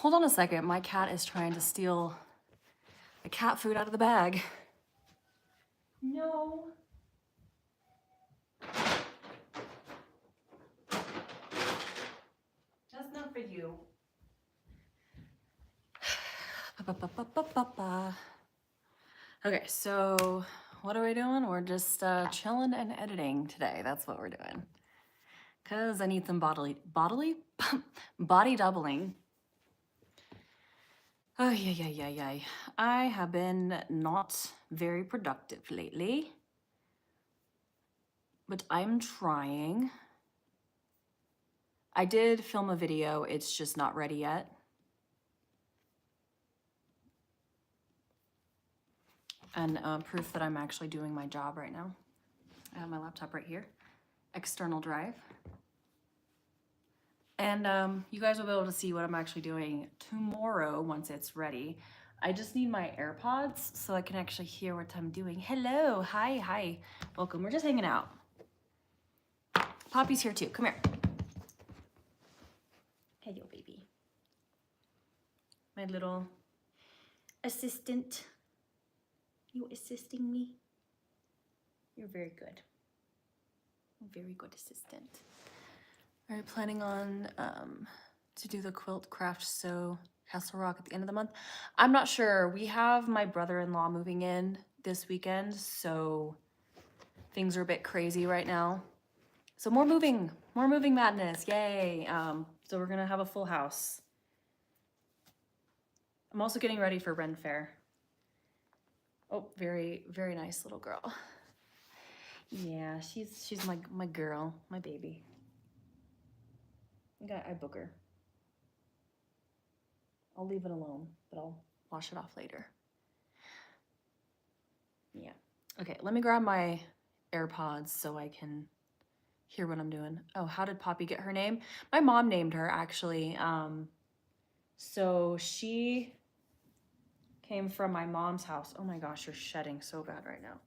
Hold on a second. My cat is trying to steal the cat food out of the bag. No. That's not for you. Okay, so what are we doing? We're just chilling and editing today. That's what we're doing. Cause I need some body doubling. Oh yeah. I have been not very productive lately, but I'm trying. I did film a video, it's just not ready yet. And proof that I'm actually doing my job right now. I have my laptop right here, external drive. And you guys will be able to see what I'm actually doing tomorrow once it's ready. I just need my AirPods so I can actually hear what I'm doing. Hello, hi, welcome. We're just hanging out. Poppy's here too, come here. Hello, baby. My little assistant. You assisting me? You're very good. Very good assistant. Are you planning on to do the quilt craft sew Castle Rock at the end of the month? I'm not sure. We have my brother-in-law moving in this weekend, so things are a bit crazy right now. So more moving madness, yay. So we're gonna have a full house. I'm also getting ready for Ren Fair. Oh, very, very nice little girl. Yeah, she's my girl, my baby. I book her. I'll leave it alone, but I'll wash it off later. Yeah. Okay, let me grab my AirPods so I can hear what I'm doing. Oh, how did Poppy get her name? My mom named her, actually. So she came from my mom's house. Oh my gosh, you're shedding so bad right now.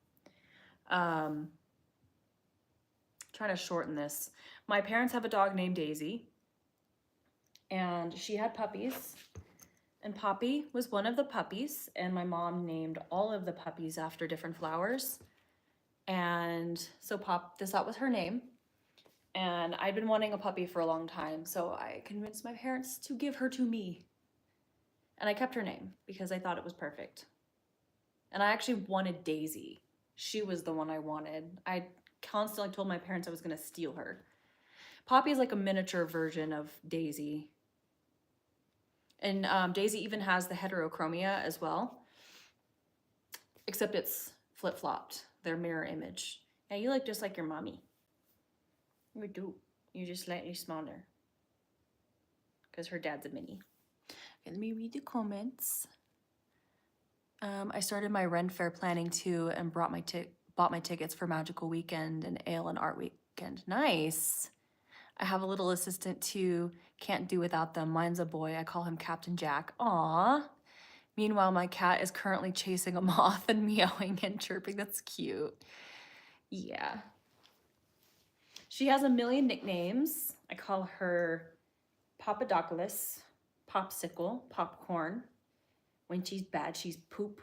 Trying to shorten this. My parents have a dog named Daisy, and she had puppies. And Poppy was one of the puppies, and my mom named all of the puppies after different flowers. And so that was her name. And I'd been wanting a puppy for a long time, so I convinced my parents to give her to me. And I kept her name because I thought it was perfect. And I actually wanted Daisy. She was the one I wanted. I constantly told my parents I was gonna steal her. Poppy is like a miniature version of Daisy. And Daisy even has the heterochromia as well, except it's flip-flopped, their mirror image. Yeah, you look just like your mommy. You do. You're just slightly smaller. Because her dad's a mini. Okay, let me read the comments. I started my Ren Fair planning too and bought my tickets for Magical Weekend and Ale and Art Weekend. Nice. I have a little assistant too. Can't do without them. Mine's a boy. I call him Captain Jack. Aww. Meanwhile, my cat is currently chasing a moth and meowing and chirping. That's cute. Yeah. She has a million nicknames. I call her Papadopoulos, Popsicle, Popcorn. When she's bad, she's Poop,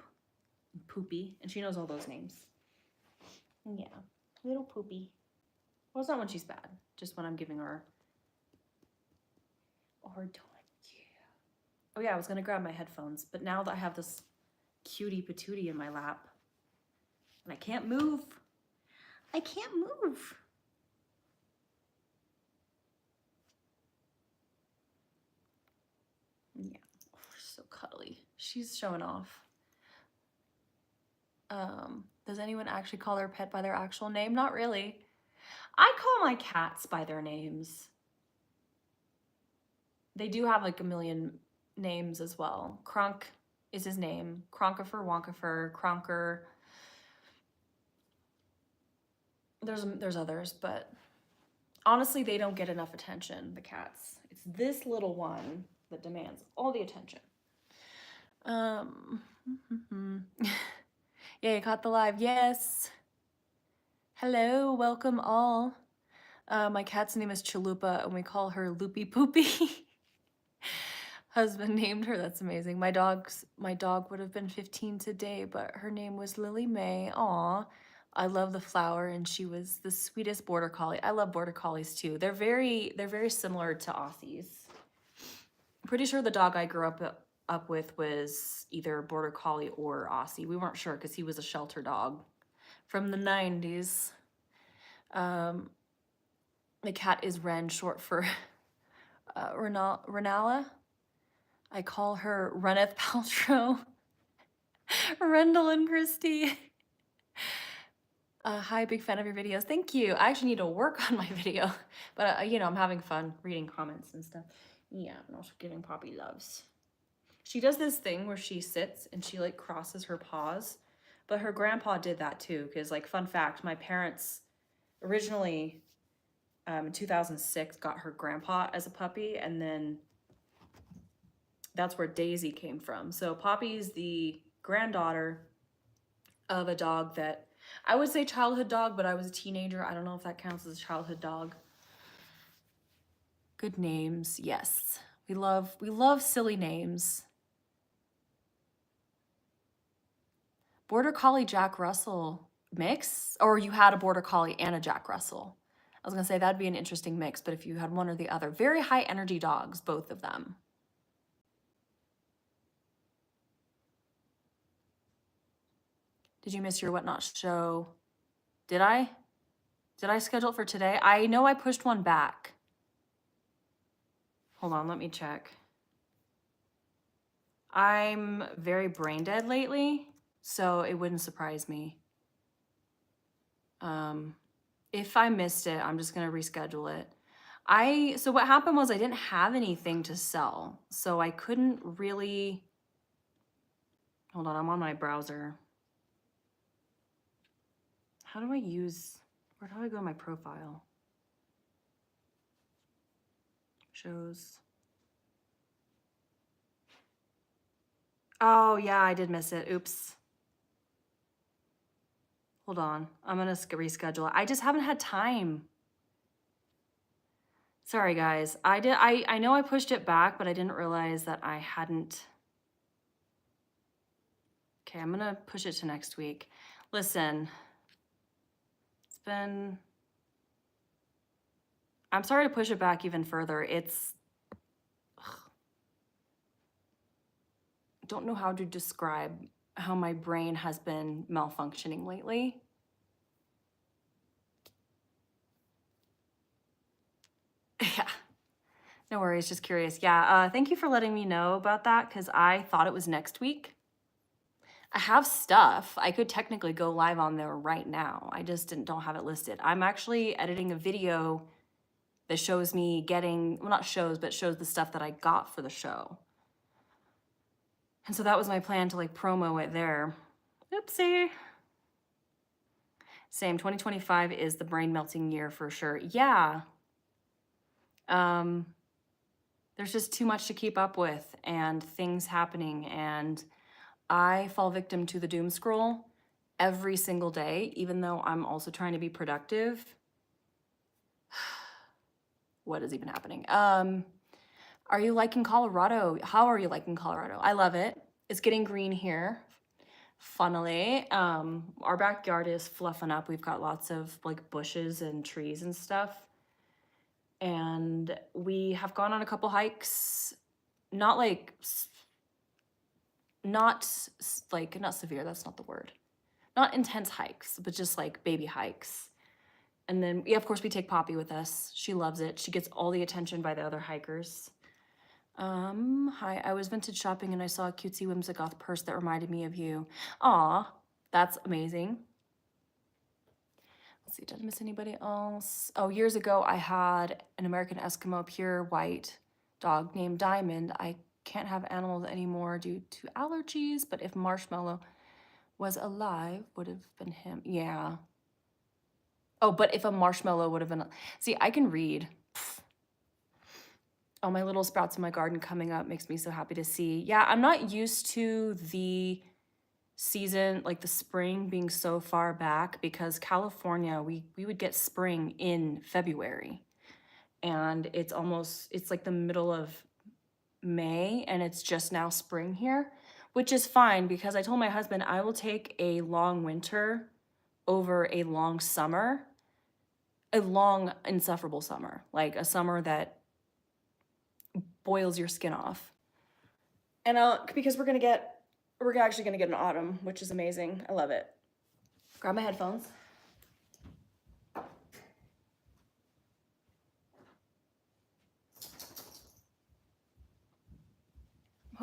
Poopy, and she knows all those names. Yeah, little Poopy. Well, it's not when she's bad, just when I'm giving her a hard time. Yeah. Oh yeah, I was gonna grab my headphones, but now that I have this cutie patootie in my lap, and I can't move. I can't move. Yeah, oh, she's so cuddly. She's showing off. Does anyone actually call their pet by their actual name? Not really. I call my cats by their names. They do have like a million names as well. Kronk is his name. Kronkifer, Wonkifer, Kronker. There's others, but honestly, they don't get enough attention, the cats. It's this little one that demands all the attention. Yeah, you caught the live. Yes. Hello, welcome all. My cat's name is Chalupa, and we call her Loopy Poopy. husband named her. That's amazing. My dog would have been 15 today, but her name was Lily Mae. Aw. I love the flower, and she was the sweetest border collie. I love border collies too. They're very similar to Aussies. I'm pretty sure the dog I grew up with was either border collie or Aussie. We weren't sure because he was a shelter dog from the 90s. The cat is Ren, short for Renala. I call her Reneth Paltrow. Rendell and Christy. Hi, big fan of your videos. Thank you. I actually need to work on my video, but you know, I'm having fun reading comments and stuff. Yeah, and also giving Poppy loves. She does this thing where she sits and she like crosses her paws, but her grandpa did that too. Because like, fun fact, my parents originally in 2006 got her grandpa as a puppy, and then that's where Daisy came from. So Poppy's the granddaughter of a dog that I would say childhood dog, but I was a teenager. I don't know if that counts as a childhood dog. Good names, yes. We love silly names. Border Collie Jack Russell mix? Or you had a Border Collie and a Jack Russell? I was gonna say that'd be an interesting mix, but if you had one or the other. Very high energy dogs, both of them. Did you miss your Whatnot show? Did I? Did I schedule it for today? I know I pushed one back. Hold on, let me check. I'm very brain dead lately, so it wouldn't surprise me. If I missed it, I'm just gonna reschedule it. So what happened was I didn't have anything to sell, so I couldn't really, hold on, I'm on my browser. Where do I go in my profile? Shows. Oh yeah, I did miss it, oops. Hold on, I'm gonna reschedule it. I just haven't had time. Sorry guys, I know I pushed it back, but I didn't realize that I hadn't. Okay, I'm gonna push it to next week. Listen, I'm sorry to push it back even further. I don't know how to describe how my brain has been malfunctioning lately. Yeah, no worries, just curious. Yeah, thank you for letting me know about that, because I thought it was next week. I have stuff. I could technically go live on there right now. I just don't have it listed. I'm actually editing a video that shows me getting, well, not shows, but shows the stuff that I got for the show. And so that was my plan, to like promo it there. Oopsie. Same, 2025 is the brain melting year for sure. Yeah. There's just too much to keep up with and things happening, and I fall victim to the doom scroll every single day, even though I'm also trying to be productive. What is even happening? Are you liking Colorado? How are you liking Colorado? I love it. It's getting green here, funnily. Our backyard is fluffing up. We've got lots of like bushes and trees and stuff. And we have gone on a couple hikes, not severe, that's not the word. Not intense hikes, but just like baby hikes. And then, yeah, of course, we take Poppy with us. She loves it. She gets all the attention by the other hikers. Hi, I was vintage shopping and I saw a cutesy whimsigoth purse that reminded me of you. Aw, that's amazing. Let's see, did I miss anybody else? Oh, years ago, I had an American Eskimo pure white dog named Diamond. I can't have animals anymore due to allergies, but if Marshmallow was alive, would have been him. Yeah. Oh, but if a marshmallow would have been, see, I can read. Oh, my little sprouts in my garden coming up makes me so happy to see. Yeah, I'm not used to the season, like the spring being so far back, because California, we would get spring in February. And it's like the middle of May and it's just now spring here, which is fine because I told my husband I will take a long winter over a long summer, a long, insufferable summer, like a summer that boils your skin off. And because we're actually gonna get an autumn, which is amazing. I love it. Grab my headphones. I'm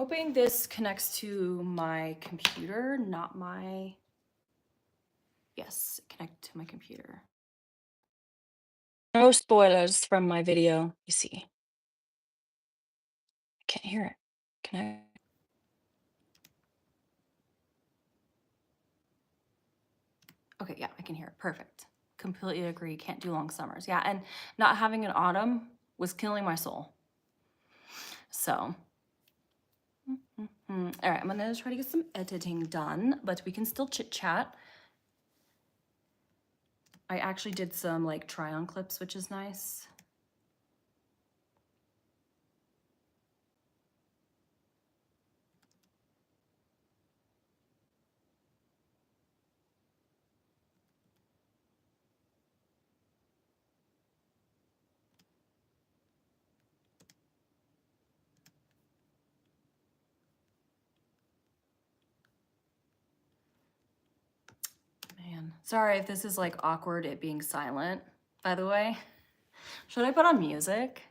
hoping this connects to my computer, not my, yes, connect to my computer. No spoilers from my video, you see. I can't hear it. Can I? Okay, yeah, I can hear it. Perfect. Completely agree. Can't do long summers. Yeah, and not having an autumn was killing my soul. So, all right, I'm gonna try to get some editing done, but we can still chit chat. I actually did some like try on clips, which is nice. Man, sorry if this is like awkward, it being silent, by the way. Should I put on music?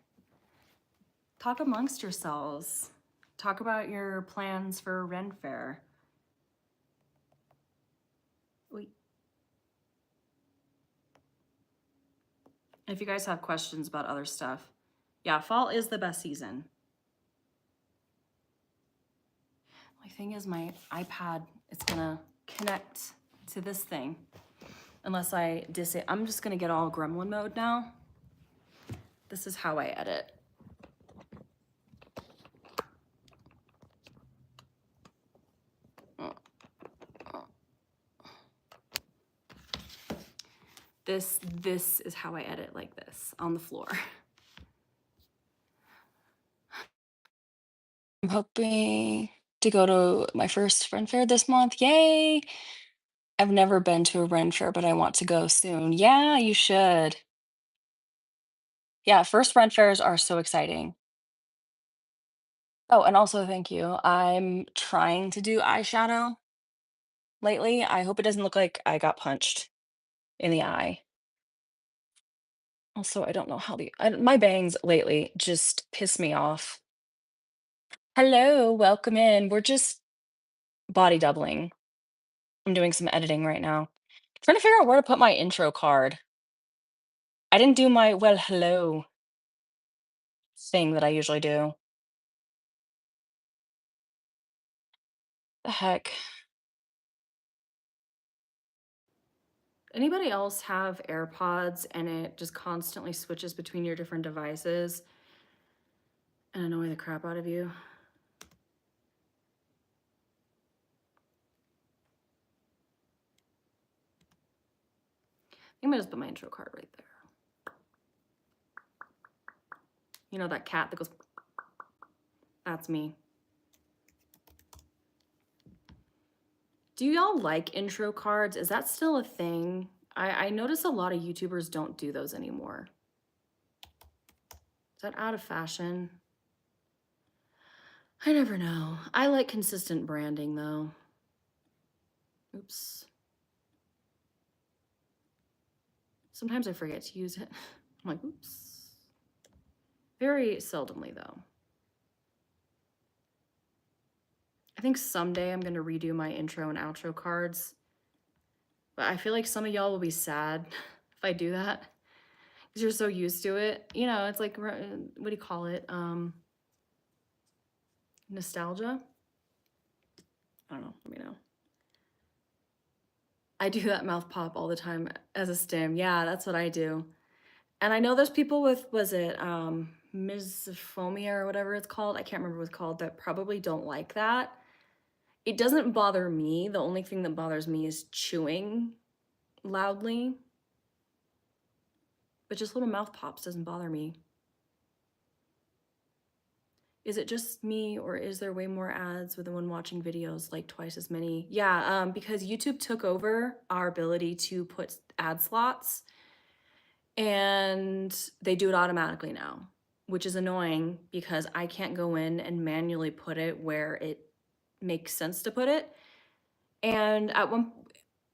Talk amongst yourselves. Talk about your plans for Ren Fair. Wait. If you guys have questions about other stuff. Yeah, fall is the best season. My thing is my iPad, it's gonna connect to this thing. Unless I I'm just gonna get all gremlin mode now. This is how I edit. This is how I edit, like this, on the floor. I'm hoping to go to my first Ren Fair this month. Yay! I've never been to a Ren Fair, but I want to go soon. Yeah, you should. Yeah, first Ren Fairs are so exciting. Oh, and also thank you. I'm trying to do eyeshadow lately. I hope it doesn't look like I got punched in the eye. Also, I don't know how my bangs lately just piss me off. Hello, welcome in. We're just body doubling. I'm doing some editing right now. Trying to figure out where to put my intro card. I didn't do my well, hello thing that I usually do. The heck? Anybody else have AirPods and it just constantly switches between your different devices and annoy the crap out of you? I'm gonna just put my intro card right there. You know that cat that goes, that's me. Do y'all like intro cards? Is that still a thing? I notice a lot of YouTubers don't do those anymore. Is that out of fashion? I never know. I like consistent branding though. Oops. Sometimes I forget to use it. I'm like, oops. Very seldomly though. I think someday I'm gonna redo my intro and outro cards. But I feel like some of y'all will be sad if I do that. Because you're so used to it. You know, it's like, what do you call it? Nostalgia? I don't know, let me know. I do that mouth pop all the time as a stim. Yeah, that's what I do. And I know there's people with, was it misophonia or whatever it's called? I can't remember what it's called, that probably don't like that. It doesn't bother me. The only thing that bothers me is chewing loudly. But just little mouth pops doesn't bother me. Is it just me or is there way more ads with when watching videos, like twice as many? Yeah, because YouTube took over our ability to put ad slots and they do it automatically now, which is annoying because I can't go in and manually put it where it makes sense to put it. And at one,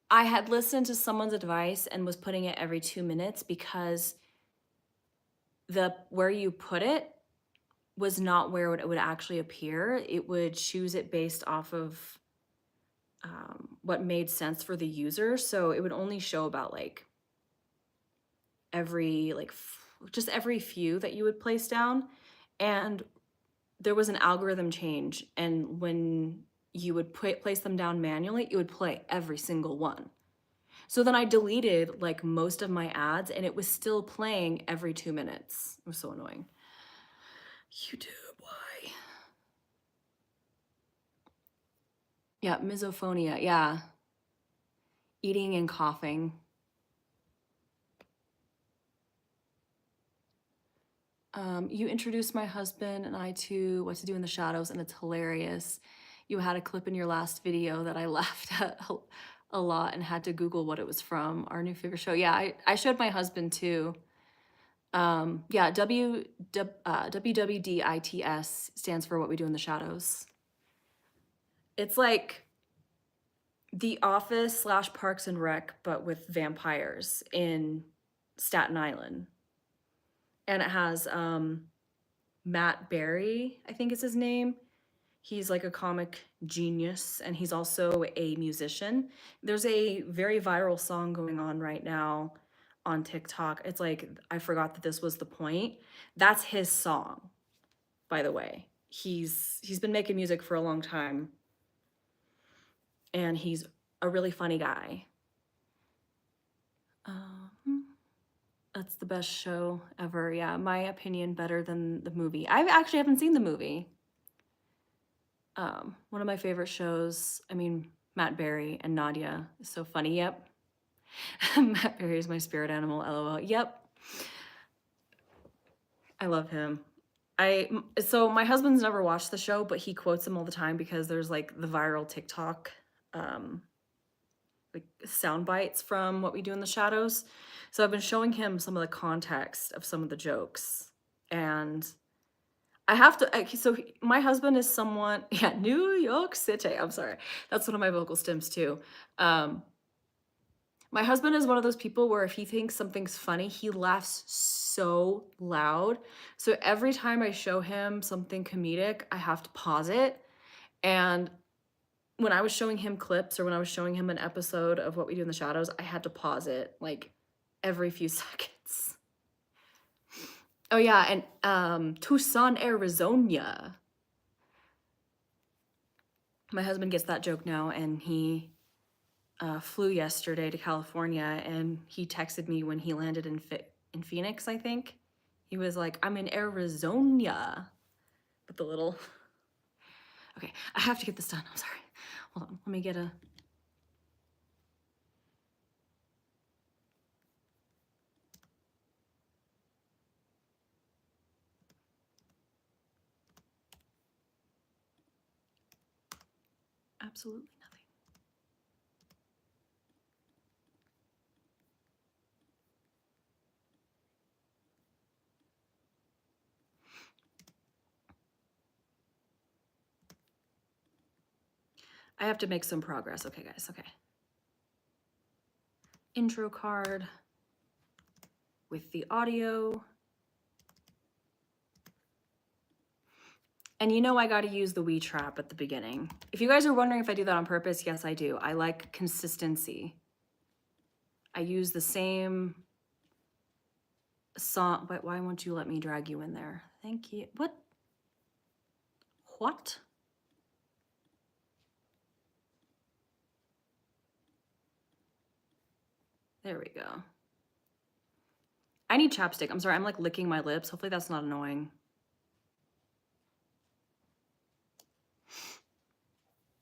I had listened to someone's advice and was putting it every 2 minutes because the where you put it was not where it would actually appear. It would choose it based off of what made sense for the user. So it would only show about like every just every few that you would place down. And there was an algorithm change. And when you would place them down manually, it would play every single one. So then I deleted like most of my ads and it was still playing every 2 minutes. It was so annoying. YouTube, why? Yeah, misophonia, yeah. Eating and coughing. You introduced my husband and I to What to Do in the Shadows, and it's hilarious. You had a clip in your last video that I laughed at a lot and had to Google what it was from. Our new favorite show. Yeah, I showed my husband too. Yeah, WWDITS stands for What We Do in the Shadows. It's like The Office / Parks and Rec, but with vampires in Staten Island. And it has Matt Berry, I think is his name. He's like a comic genius and he's also a musician. There's a very viral song going on right now on TikTok. It's like, I forgot that this was the point. That's his song, by the way. He's been making music for a long time and he's a really funny guy. That's the best show ever. Yeah, my opinion, better than the movie. I actually haven't seen the movie. One of my favorite shows. I mean, Matt Berry and Nadia is so funny. Yep. Matt Berry is my spirit animal. LOL. Yep. I love him. So my husband's never watched the show, but he quotes him all the time because there's like the viral TikTok like sound bites from What We Do in the Shadows. So I've been showing him some of the context of some of the jokes. And I have to, so my husband is someone, yeah, New York City. I'm sorry. That's one of my vocal stems too. My husband is one of those people where if he thinks something's funny, he laughs so loud. So every time I show him something comedic, I have to pause it. And when I was showing him clips or when I was showing him an episode of What We Do in the Shadows, I had to pause it like every few seconds. Oh yeah, and Tucson, Arizona. My husband gets that joke now, and he flew yesterday to California, and he texted me when he landed in Phoenix, I think. He was like, I'm in Arizona. With the little... Okay, I have to get this done. I'm sorry. Hold on, let me get a... Absolutely nothing. I have to make some progress. Okay, guys, okay. Intro card with the audio. And you know I got to use the We Trap at the beginning. If you guys are wondering if I do that on purpose, yes, I do. I like consistency. I use the same song, but why won't you let me drag you in there? Thank you. What? What? There we go. I need chapstick. I'm sorry, I'm like licking my lips. Hopefully that's not annoying.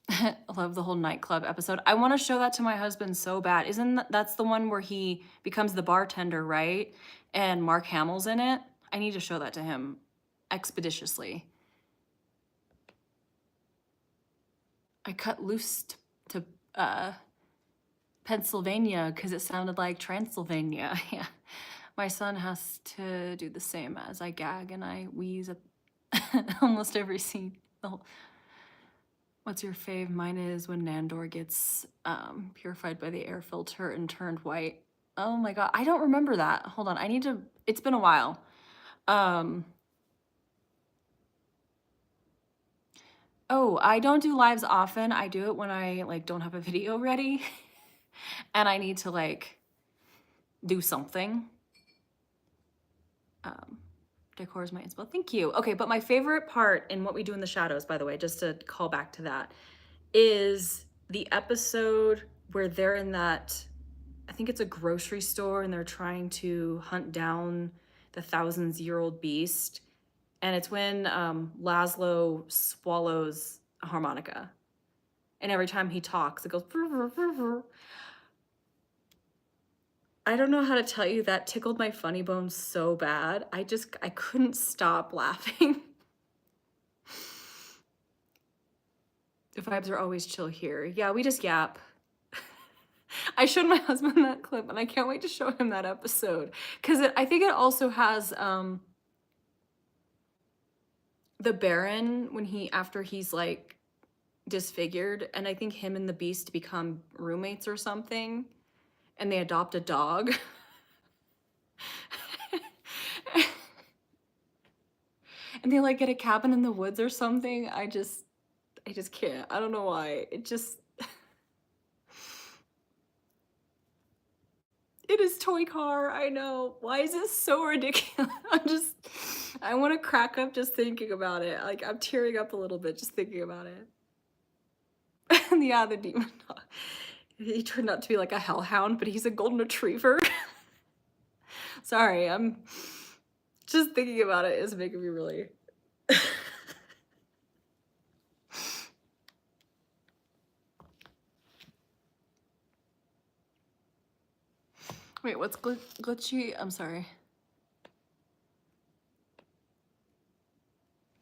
I love the whole nightclub episode. I want to show that to my husband so bad. That's the one where he becomes the bartender, right? And Mark Hamill's in it. I need to show that to him expeditiously. I cut loose to Pennsylvania because it sounded like Transylvania. Yeah. My son has to do the same as I gag and I wheeze at almost every scene. What's your fave? Mine is when Nandor gets purified by the air filter and turned white. Oh my god, I don't remember that. Hold on, I need to, it's been a while. Oh, I don't do lives often. I do it when I like don't have a video ready and I need to like do something. Decor is my inspo. Thank you. Okay, but my favorite part in What We Do in the Shadows, by the way, just to call back to that, is the episode where they're in that, I think it's a grocery store and they're trying to hunt down the thousands-year-old beast. And it's when Laszlo swallows a harmonica. And every time he talks, it goes. I don't know how to tell you, that tickled my funny bone so bad. I couldn't stop laughing. The vibes are always chill here. Yeah, we just yap. I showed my husband that clip and I can't wait to show him that episode. Because I think it also has the Baron when after he's like disfigured, and I think him and the Beast become roommates or something, and they adopt a dog. And they like get a cabin in the woods or something. I just can't. I don't know why. It is toy car. I know. Why is this so ridiculous? I want to crack up just thinking about it. Like I'm tearing up a little bit just thinking about it. Yeah, the demon dog. He turned out to be like a hellhound, but he's a golden retriever. Sorry, I'm just thinking about it is making me really. Wait, what's glitchy? I'm sorry.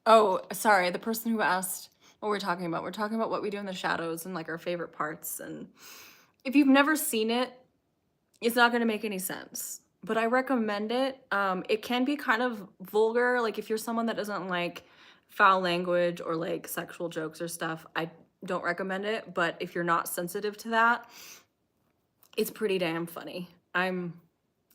Oh, sorry, the person who asked what we're talking about. We're talking about What We Do in the Shadows and like our favorite parts. And if you've never seen it, it's not going to make any sense. But I recommend it. It can be kind of vulgar. Like if you're someone that doesn't like foul language or like sexual jokes or stuff, I don't recommend it. But if you're not sensitive to that, it's pretty damn funny.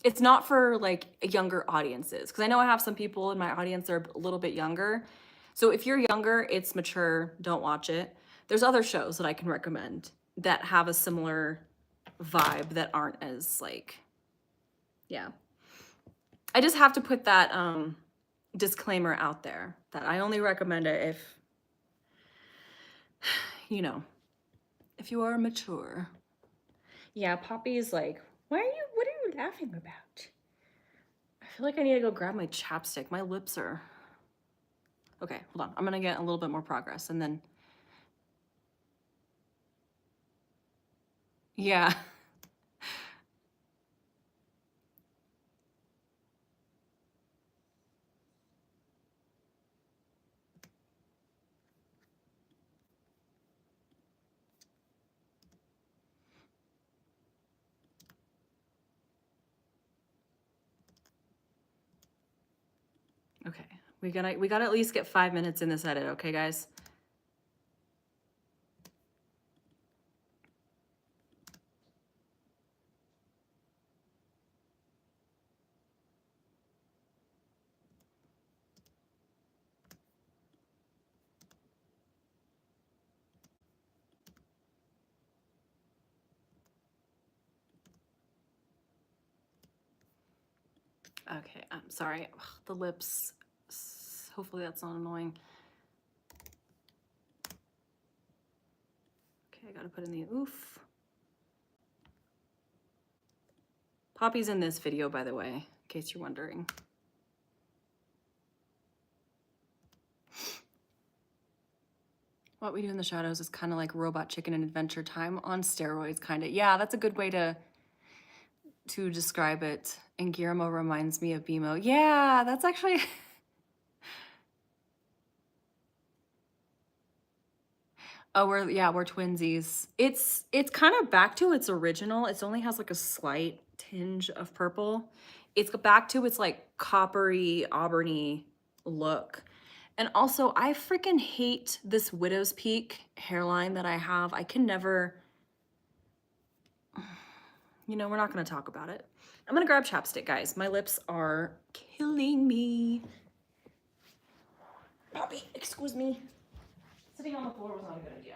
It's not for like younger audiences, because I know I have some people in my audience that are a little bit younger. So if you're younger, it's mature, don't watch it. There's other shows that I can recommend that have a similar vibe that aren't as like, yeah. I just have to put that disclaimer out there that I only recommend it if, you know, if you are mature. Yeah, Poppy is like, what are you laughing about? I feel like I need to go grab my chapstick. My lips are... Okay, hold on. I'm gonna get a little bit more progress and then... Yeah. Okay, we gotta at least get 5 minutes in this edit, okay, guys? Okay, I'm sorry. Ugh, the lips. Hopefully that's not annoying. Okay, I gotta put in the oof. Poppy's in this video, by the way, in case you're wondering. What We Do in the Shadows is kind of like Robot Chicken and Adventure Time on steroids, kind of. Yeah, that's a good way to describe it. And Guillermo reminds me of BMO. Yeah, that's actually... Oh, we're twinsies. It's kind of back to its original. It only has like a slight tinge of purple. It's back to its like coppery, auburny look. And also, I freaking hate this widow's peak hairline that I have. I can never, you know, we're not gonna talk about it. I'm gonna grab chapstick, guys. My lips are killing me. Poppy, excuse me. Sitting on the floor was not a good idea.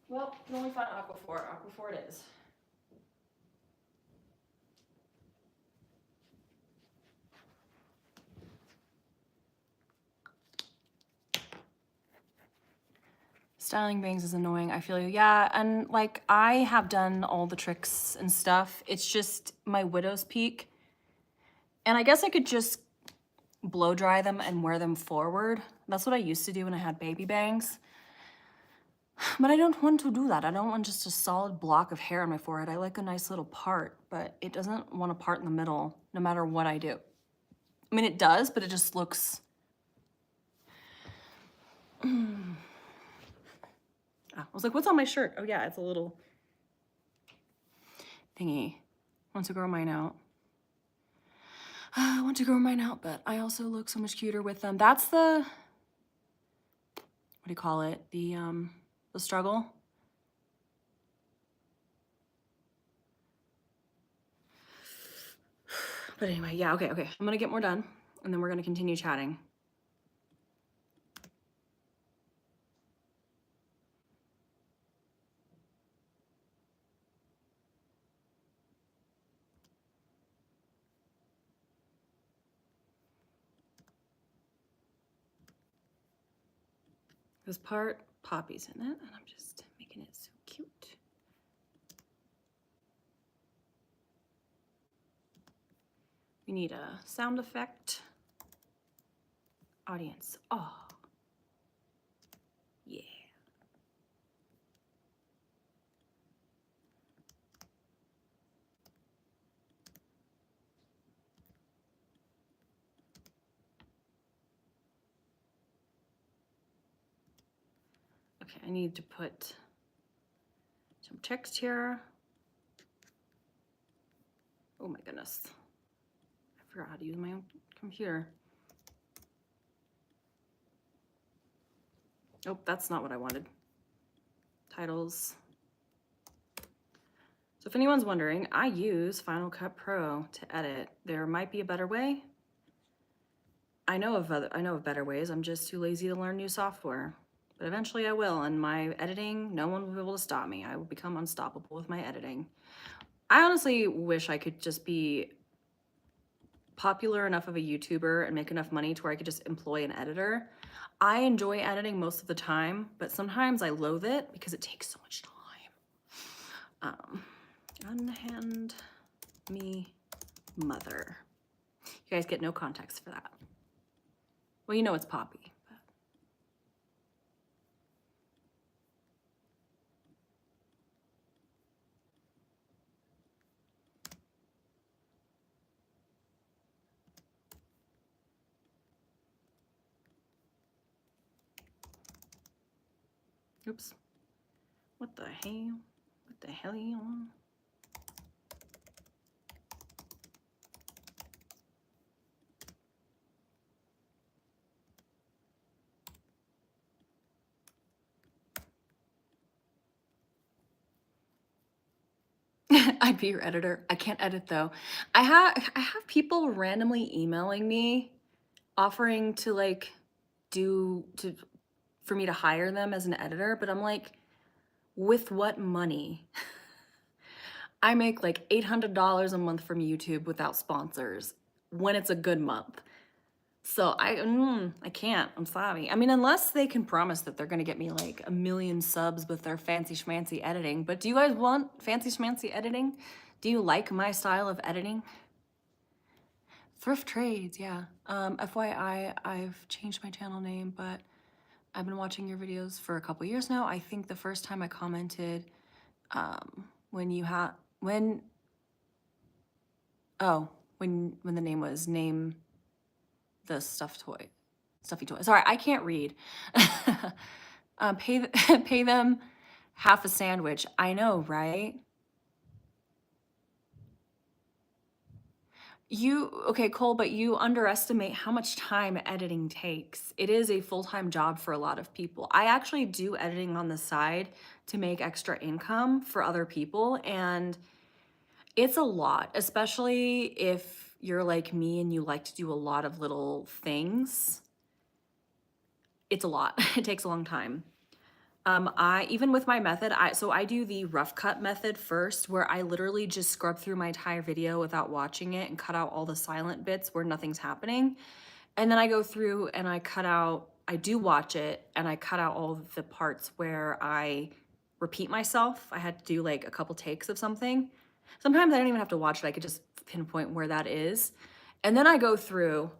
Well, you can only find Aquaphor. Aquaphor it is. Styling bangs is annoying. I feel you. Yeah, and like I have done all the tricks and stuff. It's just my widow's peak. And I guess I could just blow dry them and wear them forward. That's what I used to do when I had baby bangs. But I don't want to do that. I don't want just a solid block of hair on my forehead. I like a nice little part, but it doesn't want a part in the middle no matter what I do. I mean, it does, but it just looks... I was like, what's on my shirt? Oh yeah, it's a little thingy. Want to grow mine out. I want to grow mine out, but I also look so much cuter with them. That's the, what do you call it? The struggle. But anyway, yeah, okay. I'm gonna get more done and then we're gonna continue chatting. This part, Poppy's in it, and I'm just making it so cute. We need a sound effect. Audience. Oh. Yeah. Okay, I need to put some text here. Oh my goodness. I forgot how to use my own computer. Nope, that's not what I wanted. Titles. So if anyone's wondering, I use Final Cut Pro to edit. There might be a better way. I know of better ways. I'm just too lazy to learn new software. But eventually I will. And my editing, no one will be able to stop me. I will become unstoppable with my editing. I honestly wish I could just be popular enough of a YouTuber and make enough money to where I could just employ an editor. I enjoy editing most of the time, but sometimes I loathe it because it takes so much time. Unhand me mother. You guys get no context for that. Well, you know it's Poppy. Oops. What the hell? What the hell are you on? I'd be your editor. I can't edit though. I have people randomly emailing me offering to like for me to hire them as an editor, but I'm like, with what money? I make like $800 a month from YouTube without sponsors when it's a good month. So I can't, I'm sorry. I mean, unless they can promise that they're gonna get me like 1 million subs with their fancy schmancy editing. But do you guys want fancy schmancy editing? Do you like my style of editing? Thrift trades, yeah. FYI, I've changed my channel name, but I've been watching your videos for a couple years now. I think the first time I commented, when you have, when the name was name the stuffy toy. Sorry, I can't read. Pay them half a sandwich. I know, right? Okay, Cole, but you underestimate how much time editing takes. It is a full-time job for a lot of people. I actually do editing on the side to make extra income for other people, and it's a lot, especially if you're like me and you like to do a lot of little things. It's a lot. It takes a long time. Even with my method, I do the rough cut method first, where I literally just scrub through my entire video without watching it and cut out all the silent bits where nothing's happening. And then I go through and I do watch it and I cut out all the parts where I repeat myself. I had to do like a couple takes of something. Sometimes I don't even have to watch it. I could just pinpoint where that is. And then I go through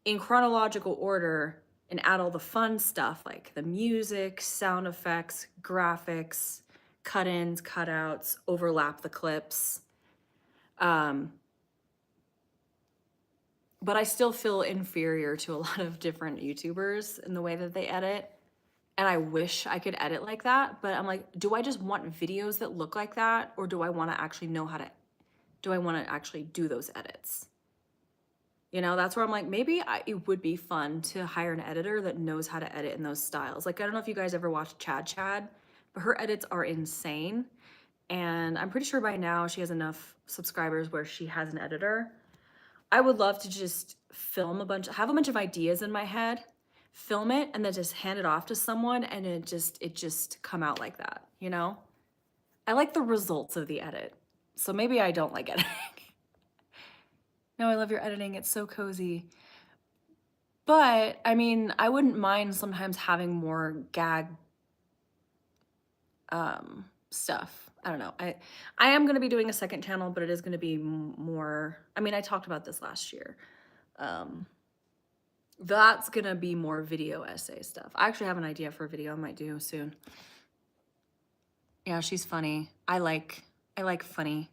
in chronological order and add all the fun stuff like the music, sound effects, graphics, cut-ins, cutouts, overlap the clips. But I still feel inferior to a lot of different YouTubers in the way that they edit. And I wish I could edit like that, but I'm like, do I just want videos that look like that? Or do I want to actually do those edits? You know, that's where I'm like, maybe it would be fun to hire an editor that knows how to edit in those styles. Like, I don't know if you guys ever watched Chad, but her edits are insane. And I'm pretty sure by now she has enough subscribers where she has an editor. I would love to just have a bunch of ideas in my head, film it, and then just hand it off to someone, and it just come out like that, you know? I like the results of the edit. So maybe I don't like editing. No, I love your editing. It's so cozy. But I mean, I wouldn't mind sometimes having more gag stuff. I don't know. I am going to be doing a second channel, but it is going to be more, I mean, I talked about this last year. That's going to be more video essay stuff. I actually have an idea for a video I might do soon. Yeah, she's funny. I like funny.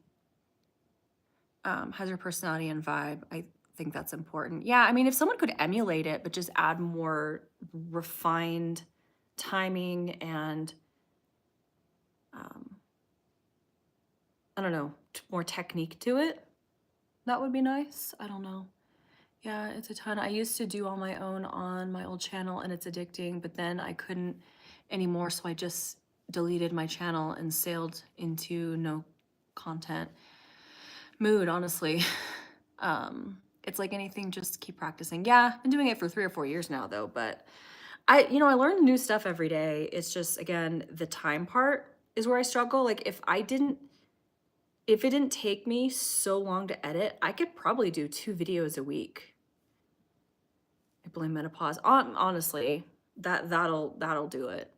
Has her personality and vibe. I think that's important. Yeah, I mean, if someone could emulate it, but just add more refined timing and, I don't know, more technique to it, that would be nice. I don't know. Yeah, it's a ton. I used to do all my own on my old channel and it's addicting, but then I couldn't anymore, so I just deleted my channel and sailed into no content mood, honestly. It's like anything, just keep practicing. Yeah, I've been doing it for 3 or 4 years now though, but I learn new stuff every day. It's just, again, the time part is where I struggle. Like if it didn't take me so long to edit, I could probably do 2 videos a week. I blame menopause. Honestly, that'll do it.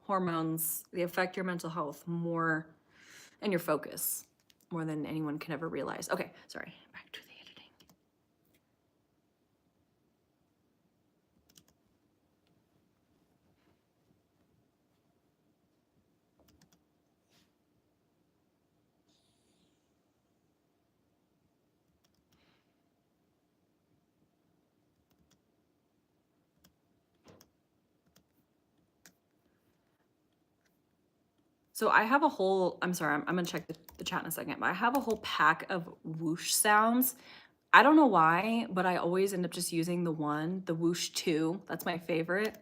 Hormones, they affect your mental health more and your focus more than anyone can ever realize. Okay, sorry, back to the editing. So I have a whole, I'm sorry, I'm gonna check the chat in a second, but I have a whole pack of whoosh sounds. I don't know why, but I always end up just using the whoosh 2. That's my favorite.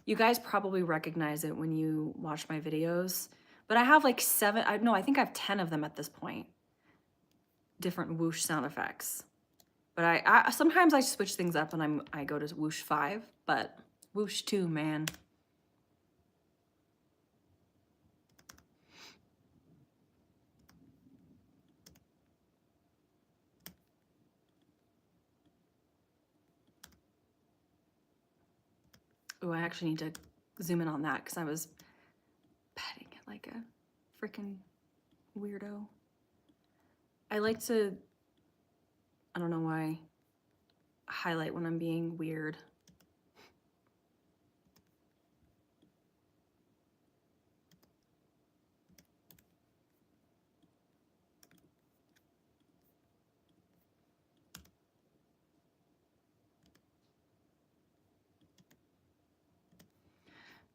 You guys probably recognize it when you watch my videos, but I have like 7, I think I have 10 of them at this point. Different whoosh sound effects. But I sometimes I switch things up and I go to whoosh 5, but whoosh 2, man. Oh, I actually need to zoom in on that because I was petting it like a freaking weirdo. I like to, I don't know why, highlight when I'm being weird.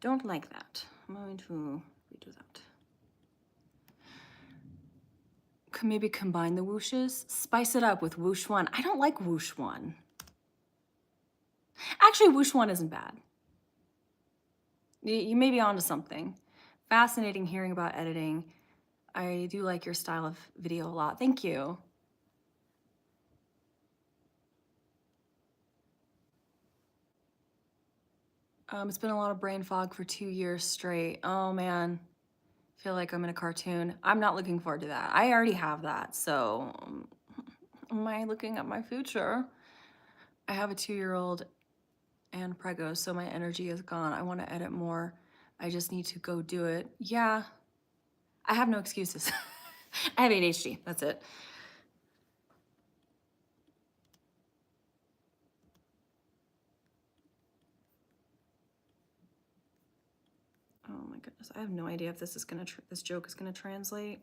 Don't like that. I'm going to redo that. Could maybe combine the whooshes. Spice it up with whoosh one. I don't like whoosh one. Actually, whoosh one isn't bad. You may be onto something. Fascinating hearing about editing. I do like your style of video a lot. Thank you. It's been a lot of brain fog for 2 years straight. Oh man, feel like I'm in a cartoon. I'm not looking forward to that. I already have that, so am I looking at my future? I have a 2-year-old and preggo, so my energy is gone. I want to edit more. I just need to go do it. Yeah, I have no excuses. I have ADHD, that's it. Oh my goodness, I have no idea if this is gonna this joke is gonna translate.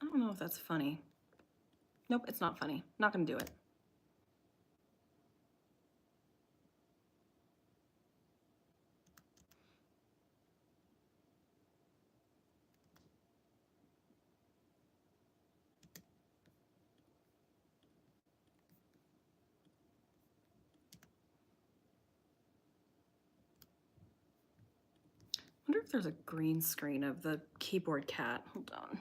I don't know if that's funny. Nope, it's not funny. Not gonna do it. I wonder if there's a green screen of the keyboard cat. Hold on.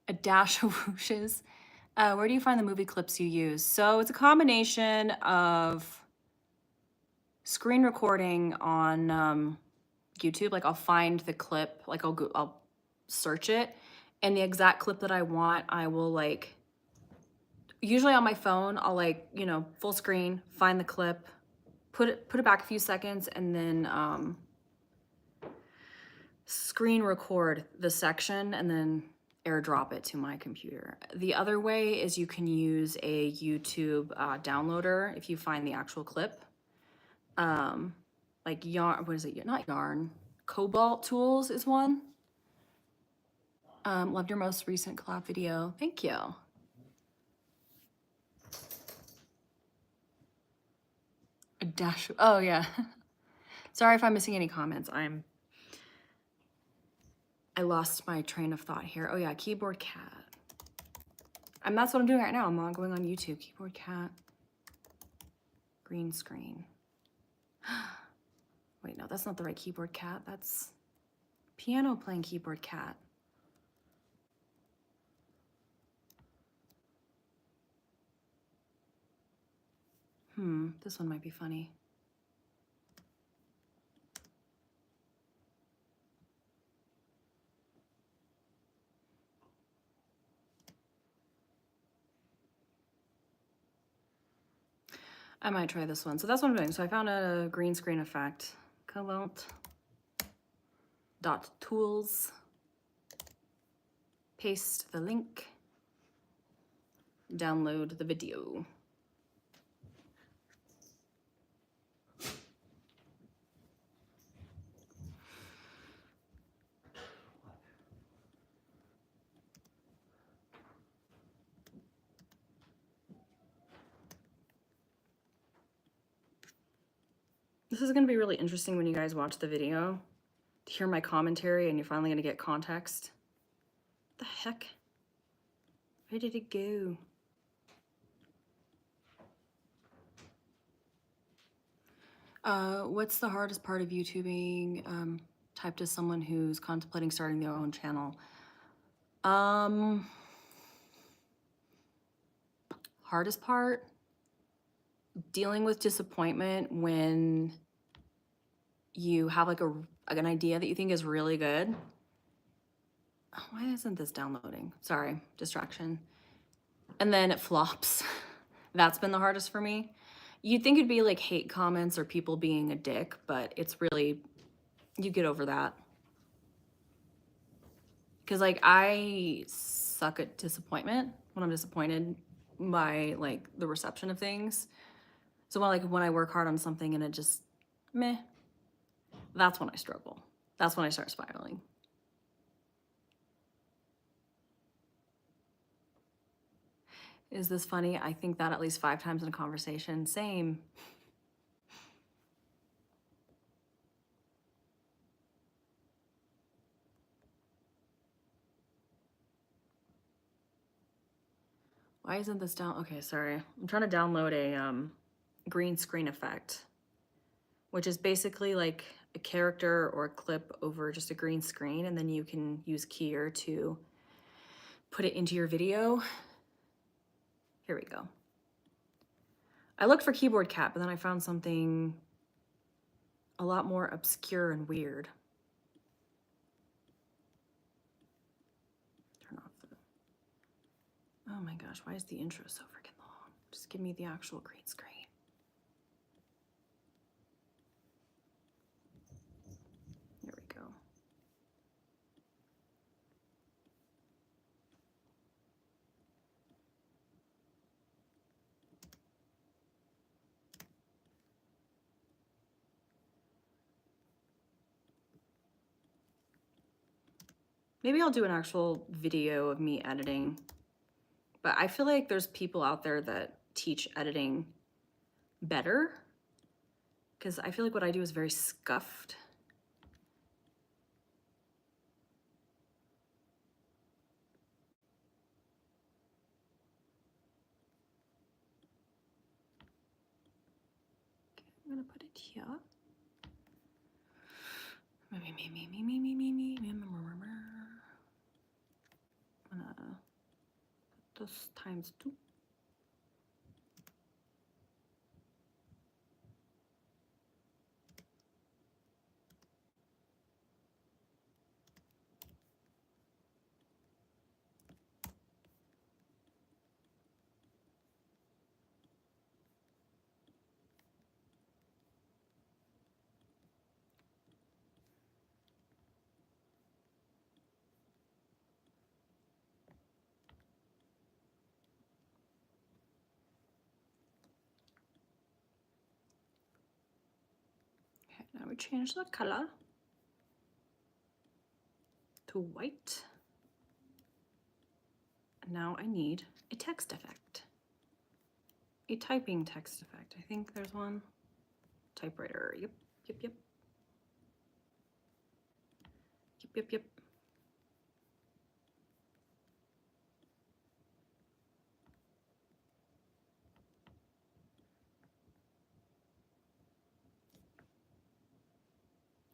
A dash of whooshes. Where do you find the movie clips you use? So it's a combination of screen recording on YouTube. Like I'll find the clip, like I'll search it, and the exact clip that I want, I will like, usually on my phone, I'll like, you know, full screen, find the clip, put it back a few seconds, and then screen record the section and then airdrop it to my computer. The other way is you can use a YouTube downloader if you find the actual clip. Like Yarn, what is it? Not Yarn. Cobalt Tools is one. Loved your most recent collab video. Thank you. A dash. Oh yeah. Sorry if I'm missing any comments. I lost my train of thought here. Oh yeah, keyboard cat. And that's what I'm doing right now. I'm going on YouTube. Keyboard cat. Green screen. Wait, no, that's not the right keyboard cat. That's piano playing keyboard cat. This one might be funny. I might try this one. So that's what I'm doing. So I found a green screen effect. Cobalt.tools. Paste the link. Download the video. This is going to be really interesting when you guys watch the video to hear my commentary and you're finally going to get context. What the heck? Where did it go? What's the hardest part of YouTubing? Typed as someone who's contemplating starting their own channel. Hardest part? Dealing with disappointment when you have like an idea that you think is really good. Oh, why isn't this downloading? Sorry, distraction. And then it flops. That's been the hardest for me. You'd think it'd be like hate comments or people being a dick, but it's really, you get over that. Because like I suck at disappointment when I'm disappointed by like the reception of things. So when I work hard on something and it just meh, that's when I struggle. That's when I start spiraling. Is this funny? I think that at least 5 times in a conversation. Same. Why isn't this down? Okay, sorry. I'm trying to download a green screen effect, which is basically like a character or a clip over just a green screen, and then you can use Keyer to put it into your video. Here we go. I looked for keyboard cat, but then I found something a lot more obscure and weird. Turn off the... Oh my gosh, why is the intro so freaking long? Just give me the actual green screen. Here we go. Maybe I'll do an actual video of me editing, but I feel like there's people out there that teach editing better, because I feel like what I do is very scuffed. Okay, I'm gonna put it here. I'm gonna put this ×2. Okay, now we change the color to white. And now I need a text effect. A typing text effect. I think there's one. Typewriter. Yep. Yep.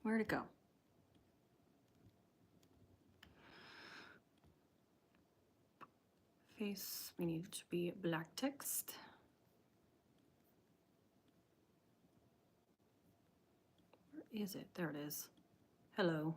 Where'd it go? Face, we need it to be black text. Where is it? There it is. Hello.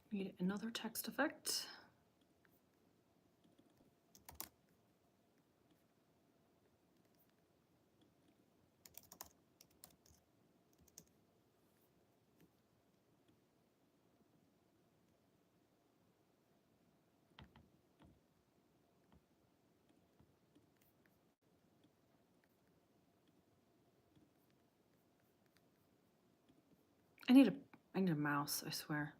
Need another text effect. I need a mouse, I swear.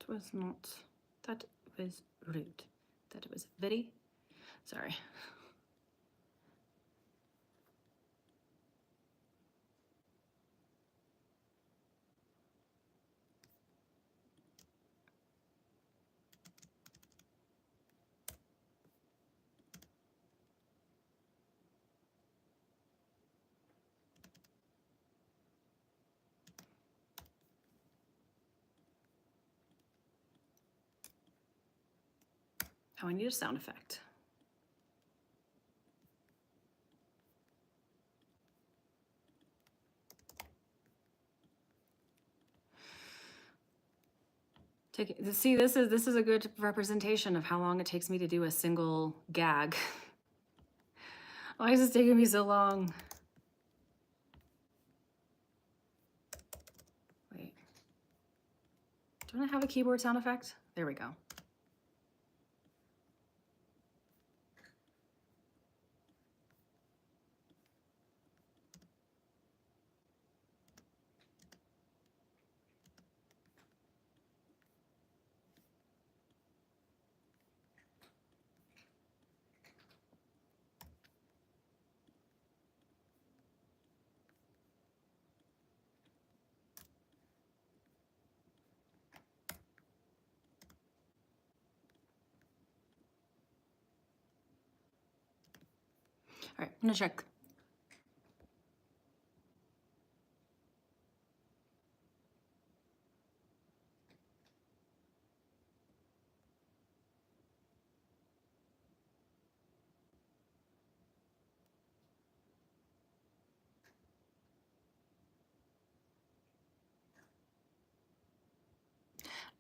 was not, that was rude. That was very, sorry. Oh, I need a sound effect. See, this is a good representation of how long it takes me to do a single gag. Why is this taking me so long? Wait. Don't I have a keyboard sound effect? There we go. All right, I'm gonna check.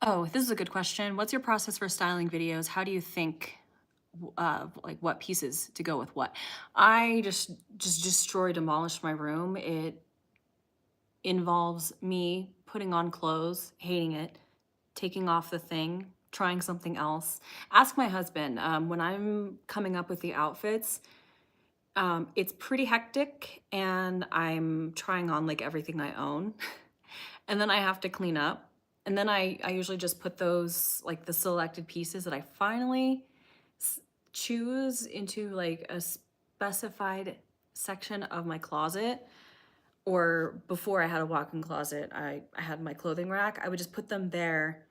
Oh, this is a good question. What's your process for styling videos? How do you think, like what pieces to go with what? I just destroy, demolish my room. It involves me putting on clothes, hating it, taking off the thing, trying something else. Ask my husband. When I'm coming up with the outfits, it's pretty hectic and I'm trying on like everything I own. And then I have to clean up. And then I usually just put those, like the selected pieces that I finally choose into like a specified section of my closet. Or before I had a walk-in closet, I had my clothing rack. I would just put them there.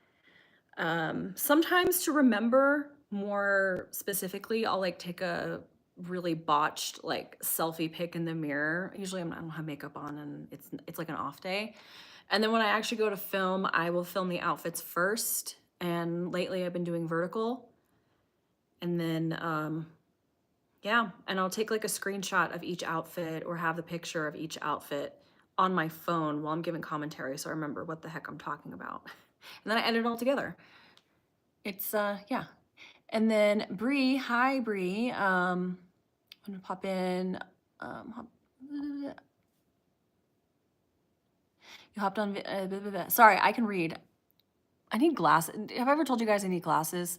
Sometimes to remember more specifically, I'll like take a really botched like selfie pic in the mirror. Usually I don't have makeup on and it's like an off day. And then when I actually go to film, I will film the outfits first. And lately I've been doing vertical. And then, yeah, and I'll take like a screenshot of each outfit or have the picture of each outfit on my phone while I'm giving commentary so I remember what the heck I'm talking about. And then I edit it all together. It's, yeah. And then Bree, hi Bree. I'm gonna pop in, you hopped on, sorry, I can read. I need glasses. Have I ever told you guys I need glasses?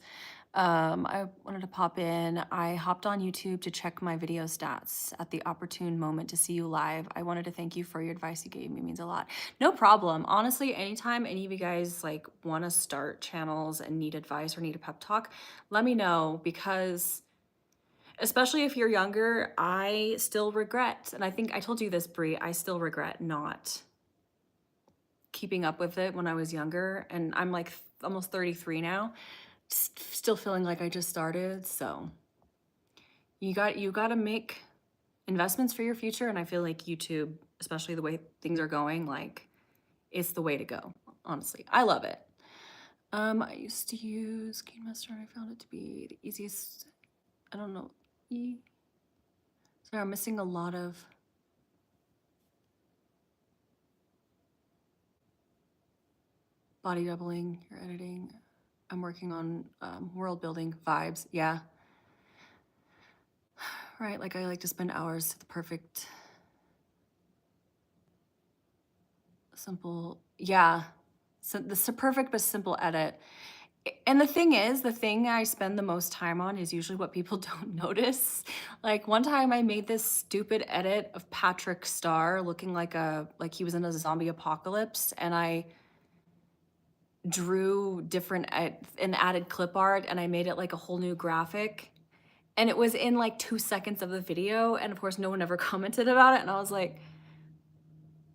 I wanted to pop in. I hopped on YouTube to check my video stats at the opportune moment to see you live. I wanted to thank you for your advice you gave me. It means a lot. No problem. Honestly, anytime any of you guys like want to start channels and need advice or need a pep talk, let me know because especially if you're younger, I still regret, and I think I told you this, Brie, I still regret not keeping up with it when I was younger. And I'm like almost 33 now. Still feeling like I just started. So you got to make investments for your future. And I feel like YouTube, especially the way things are going, like it's the way to go. Honestly, I love it. I used to use KineMaster and I found it to be the easiest. I don't know. Sorry, I'm missing a lot of body doubling, your editing. I'm working on world building vibes. Yeah. Right, like I like to spend hours to the perfect, simple, yeah. So the perfect but simple edit. And the thing is, the thing I spend the most time on is usually what people don't notice. Like one time I made this stupid edit of Patrick Star looking like he was in a zombie apocalypse, and I drew different and added clip art, and I made it like a whole new graphic. And it was in like 2 seconds of the video, and of course no one ever commented about it, and I was like,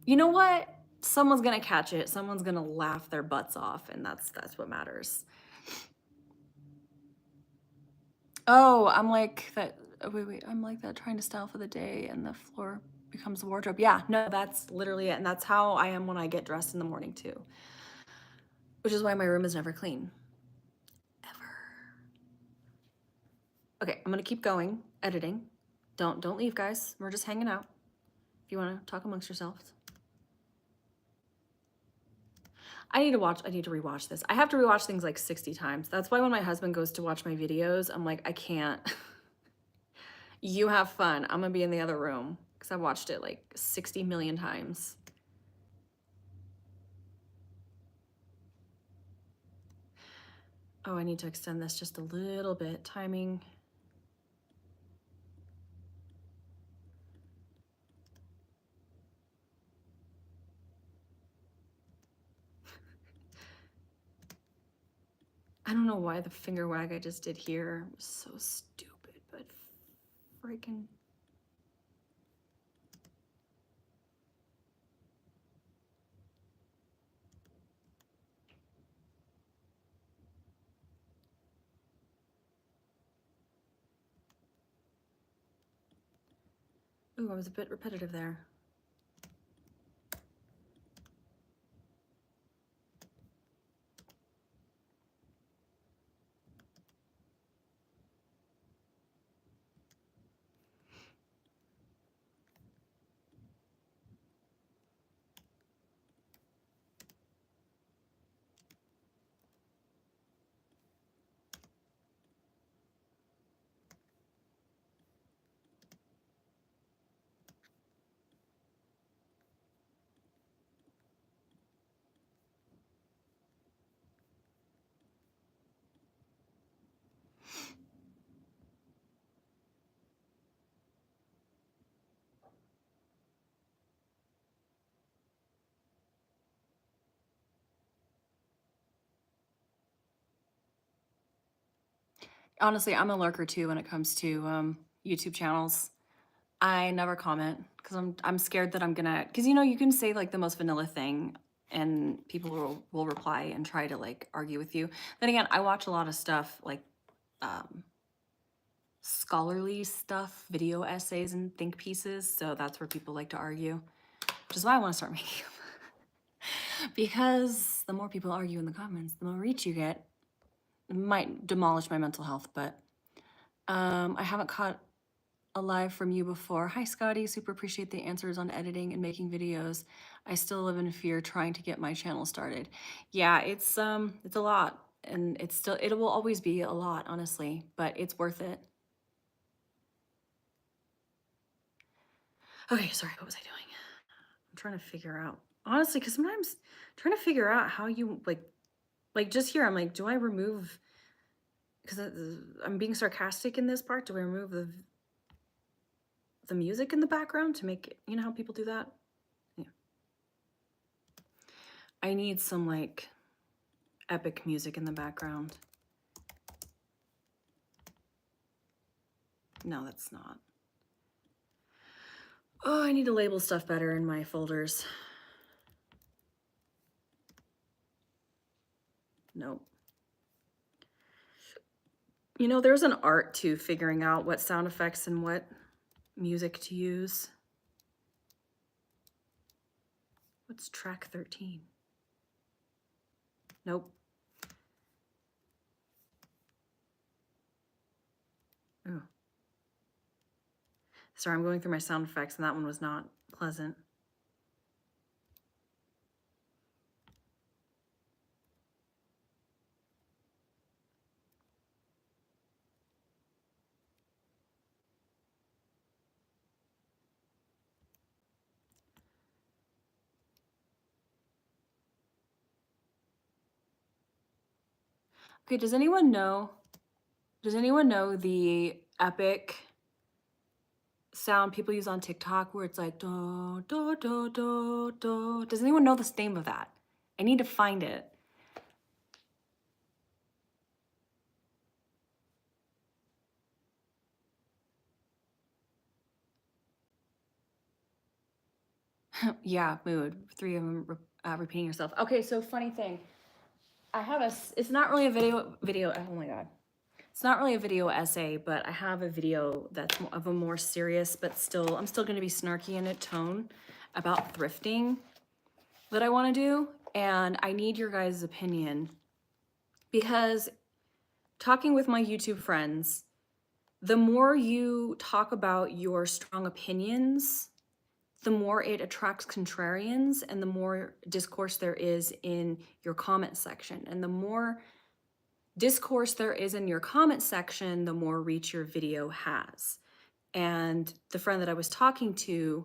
you know what? Someone's gonna catch it. Someone's gonna laugh their butts off, and that's what matters. Oh, I'm like that. Oh, wait. I'm like that trying to style for the day, and the floor becomes a wardrobe. Yeah, no, that's literally it, and that's how I am when I get dressed in the morning too. Which is why my room is never clean. Ever. Okay, I'm gonna keep going, editing. Don't leave, guys. We're just hanging out. If you wanna talk amongst yourselves. I need to rewatch this. I have to rewatch things like 60 times. That's why when my husband goes to watch my videos, I'm like, I can't. You have fun. I'm gonna be in the other room because I watched it like 60 million times. Oh, I need to extend this just a little bit. Timing. I don't know why the finger wag I just did here was so stupid, but freaking. Ooh, I was a bit repetitive there. Honestly, I'm a lurker too when it comes to YouTube channels. I never comment because I'm scared that I'm gonna, because you know you can say like the most vanilla thing and people will reply and try to like argue with you. Then again, I watch a lot of stuff like scholarly stuff, video essays and think pieces, so that's where people like to argue, which is why I want to start making them. Because the more people argue in the comments, the more reach you get. It might demolish my mental health, but I haven't caught a live from you before. Hi, Scotty. Super appreciate the answers on editing and making videos. I still live in fear trying to get my channel started. Yeah, it's a lot, and it will always be a lot, honestly, but it's worth it. Okay, sorry, what was I doing? I'm trying to figure out, honestly, because sometimes I'm trying to figure out how you like just here, I'm like, do I remove, because I'm being sarcastic in this part, do I remove the music in the background to make it, you know how people do that? Yeah. I need some like epic music in the background. No, that's not. Oh, I need to label stuff better in my folders. Nope. You know, there's an art to figuring out what sound effects and what music to use. What's track 13? Nope. Oh. Sorry, I'm going through my sound effects and that one was not pleasant. Okay, does anyone know the epic sound people use on TikTok where it's like do do do do do? Does anyone know the name of that? I need to find it. Yeah, mood. 3 of them repeating yourself. Okay, so funny thing. I have it's not really a video, oh my God. It's not really a video essay, but I have a video that's of a more serious, but still, I'm still going to be snarky in it tone about thrifting that I want to do. And I need your guys' opinion because talking with my YouTube friends, the more you talk about your strong opinions, the more it attracts contrarians and the more discourse there is in your comment section. And the more discourse there is in your comment section, the more reach your video has. And the friend that I was talking to,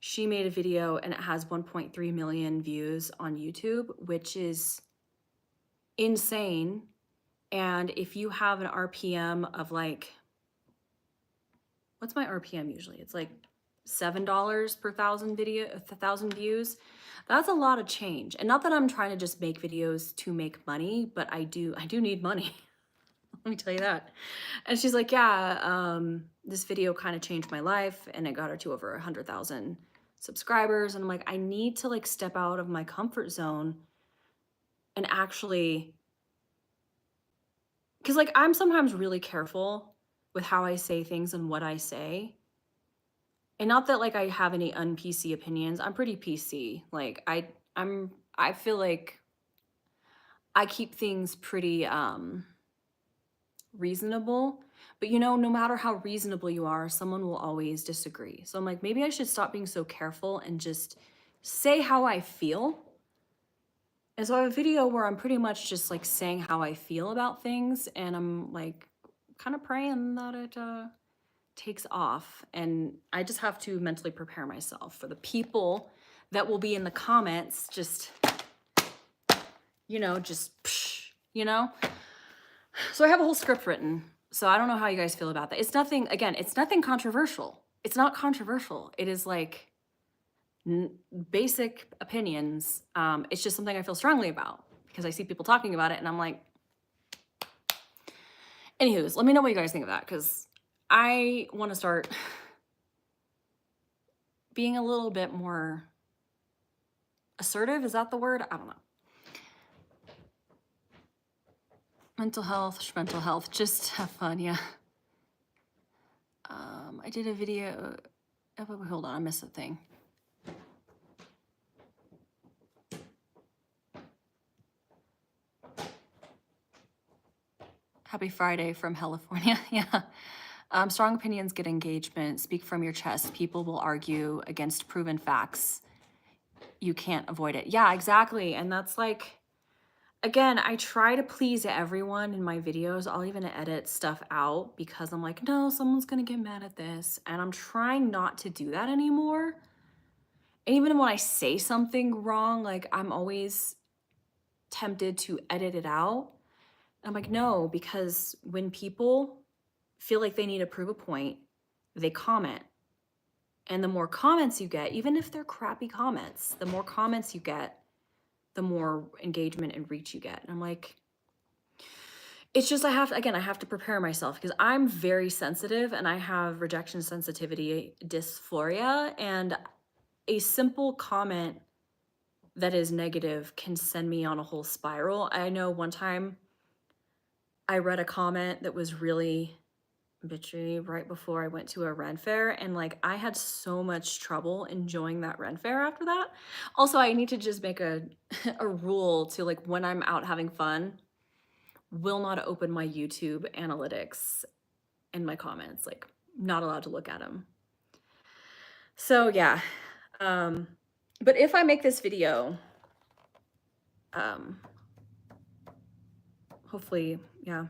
she made a video and it has 1.3 million views on YouTube, which is insane. And if you have an RPM of like, what's my RPM usually? It's like $7 per thousand views. That's a lot of change. And not that I'm trying to just make videos to make money, but I do need money. Let me tell you that. And she's like, yeah, this video kind of changed my life and it got her to over 100,000 subscribers. And I'm like, I need to like step out of my comfort zone and actually, because like I'm sometimes really careful with how I say things and what I say. And not that like I have any un-PC opinions. I'm pretty PC. Like I feel like I keep things pretty reasonable, but you know, no matter how reasonable you are, someone will always disagree. So I'm like, maybe I should stop being so careful and just say how I feel. And so I have a video where I'm pretty much just like saying how I feel about things, and I'm like kind of praying that it takes off. And I just have to mentally prepare myself for the people that will be in the comments, just, you know, just, psh, you know? So I have a whole script written. So I don't know how you guys feel about that. It's nothing, again, it's nothing controversial. It's not controversial. It is like basic opinions. It's just something I feel strongly about because I see people talking about it and I'm like, anywho's, let me know what you guys think of that because I want to start being a little bit more assertive. Is that the word? I don't know. Mental health, just have fun, yeah. I did a video, oh, hold on, I missed a thing. Happy Friday from California, yeah. Strong opinions get engagement, speak from your chest. People will argue against proven facts. You can't avoid it. Yeah, exactly, and that's like, again, I try to please everyone in my videos. I'll even edit stuff out because I'm like, no, someone's gonna get mad at this. And I'm trying not to do that anymore. And even when I say something wrong, like I'm always tempted to edit it out. I'm like, no, because when people feel like they need to prove a point, they comment. And the more comments you get, even if they're crappy comments, the more comments you get, the more engagement and reach you get. And I'm like, it's just, I have to prepare myself because I'm very sensitive and I have rejection sensitivity dysphoria, and a simple comment that is negative can send me on a whole spiral. I know one time I read a comment that was really bitchy right before I went to a Ren fair, and like I had so much trouble enjoying that Ren fair after that. Also, I need to just make a rule to, like, when I'm out having fun, will not open my YouTube analytics and my comments, like not allowed to look at them. So yeah, but if I make this video, hopefully, yeah.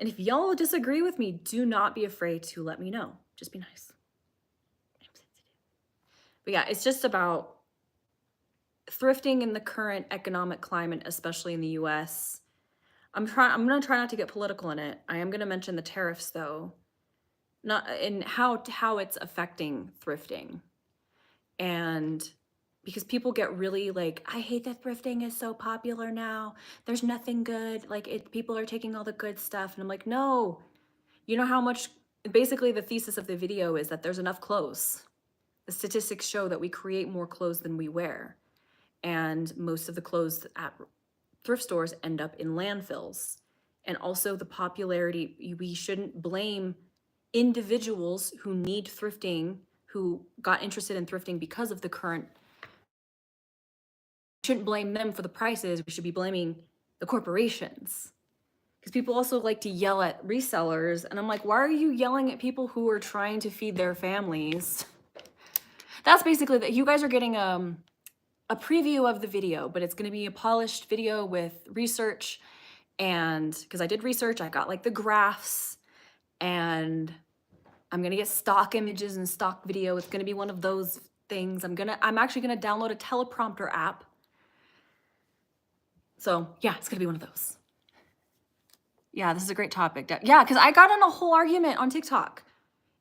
And if y'all disagree with me, do not be afraid to let me know. Just be nice. I'm sensitive. But yeah, it's just about thrifting in the current economic climate, especially in the US. I'm gonna try not to get political in it. I am gonna mention the tariffs though, not in how it's affecting thrifting. And because people get really like, I hate that thrifting is so popular now. There's nothing good. Like people are taking all the good stuff. And I'm like, no, you know how much, basically the thesis of the video is that there's enough clothes. The statistics show that we create more clothes than we wear. And most of the clothes at thrift stores end up in landfills. And also the popularity, we shouldn't blame individuals who need thrifting, who got interested in thrifting because of the current. We shouldn't blame them for the prices. We should be blaming the corporations. Because people also like to yell at resellers. And I'm like, why are you yelling at people who are trying to feed their families? That's basically that. You guys are getting a preview of the video, but it's going to be a polished video with research. And because I did research, I got like the graphs, and I'm going to get stock images and stock video. It's going to be one of those things. I'm actually going to download a teleprompter app. So yeah, it's going to be one of those. Yeah, this is a great topic. Yeah, because I got in a whole argument on TikTok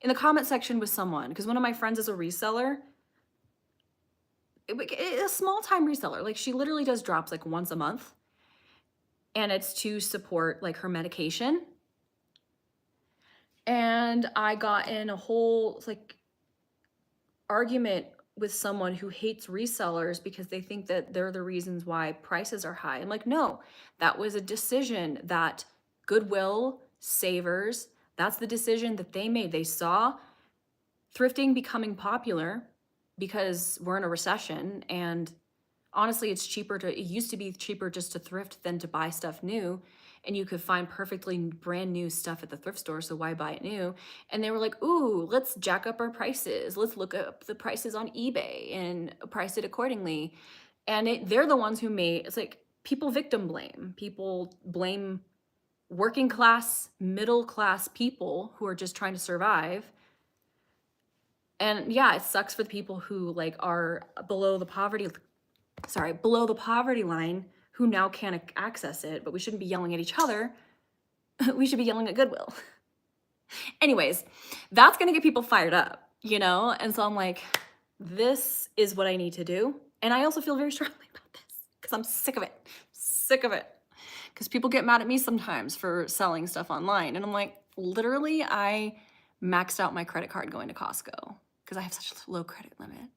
in the comment section with someone, because one of my friends is a reseller. A small time reseller. Like, she literally does drops like once a month, and it's to support like her medication. And I got in a whole like argument with someone who hates resellers because they think that they're the reasons why prices are high. I'm like, no, that was a decision that Goodwill, Savers, that's the decision that they made. They saw thrifting becoming popular because we're in a recession, and honestly, it used to be cheaper just to thrift than to buy stuff new. And you could find perfectly brand new stuff at the thrift store, so why buy it new? And they were like, ooh, let's jack up our prices. Let's look up the prices on eBay and price it accordingly. And they're the ones who it's like, people victim blame. People blame working class, middle class people who are just trying to survive. And yeah, it sucks for the people who like are below the poverty line, who now can't access it. But we shouldn't be yelling at each other. We should be yelling at Goodwill. Anyways, that's going to get people fired up, you know? And so I'm like, this is what I need to do. And I also feel very strongly about this because I'm sick of it. Because people get mad at me sometimes for selling stuff online. And I'm like, literally, I maxed out my credit card going to Costco because I have such a low credit limit.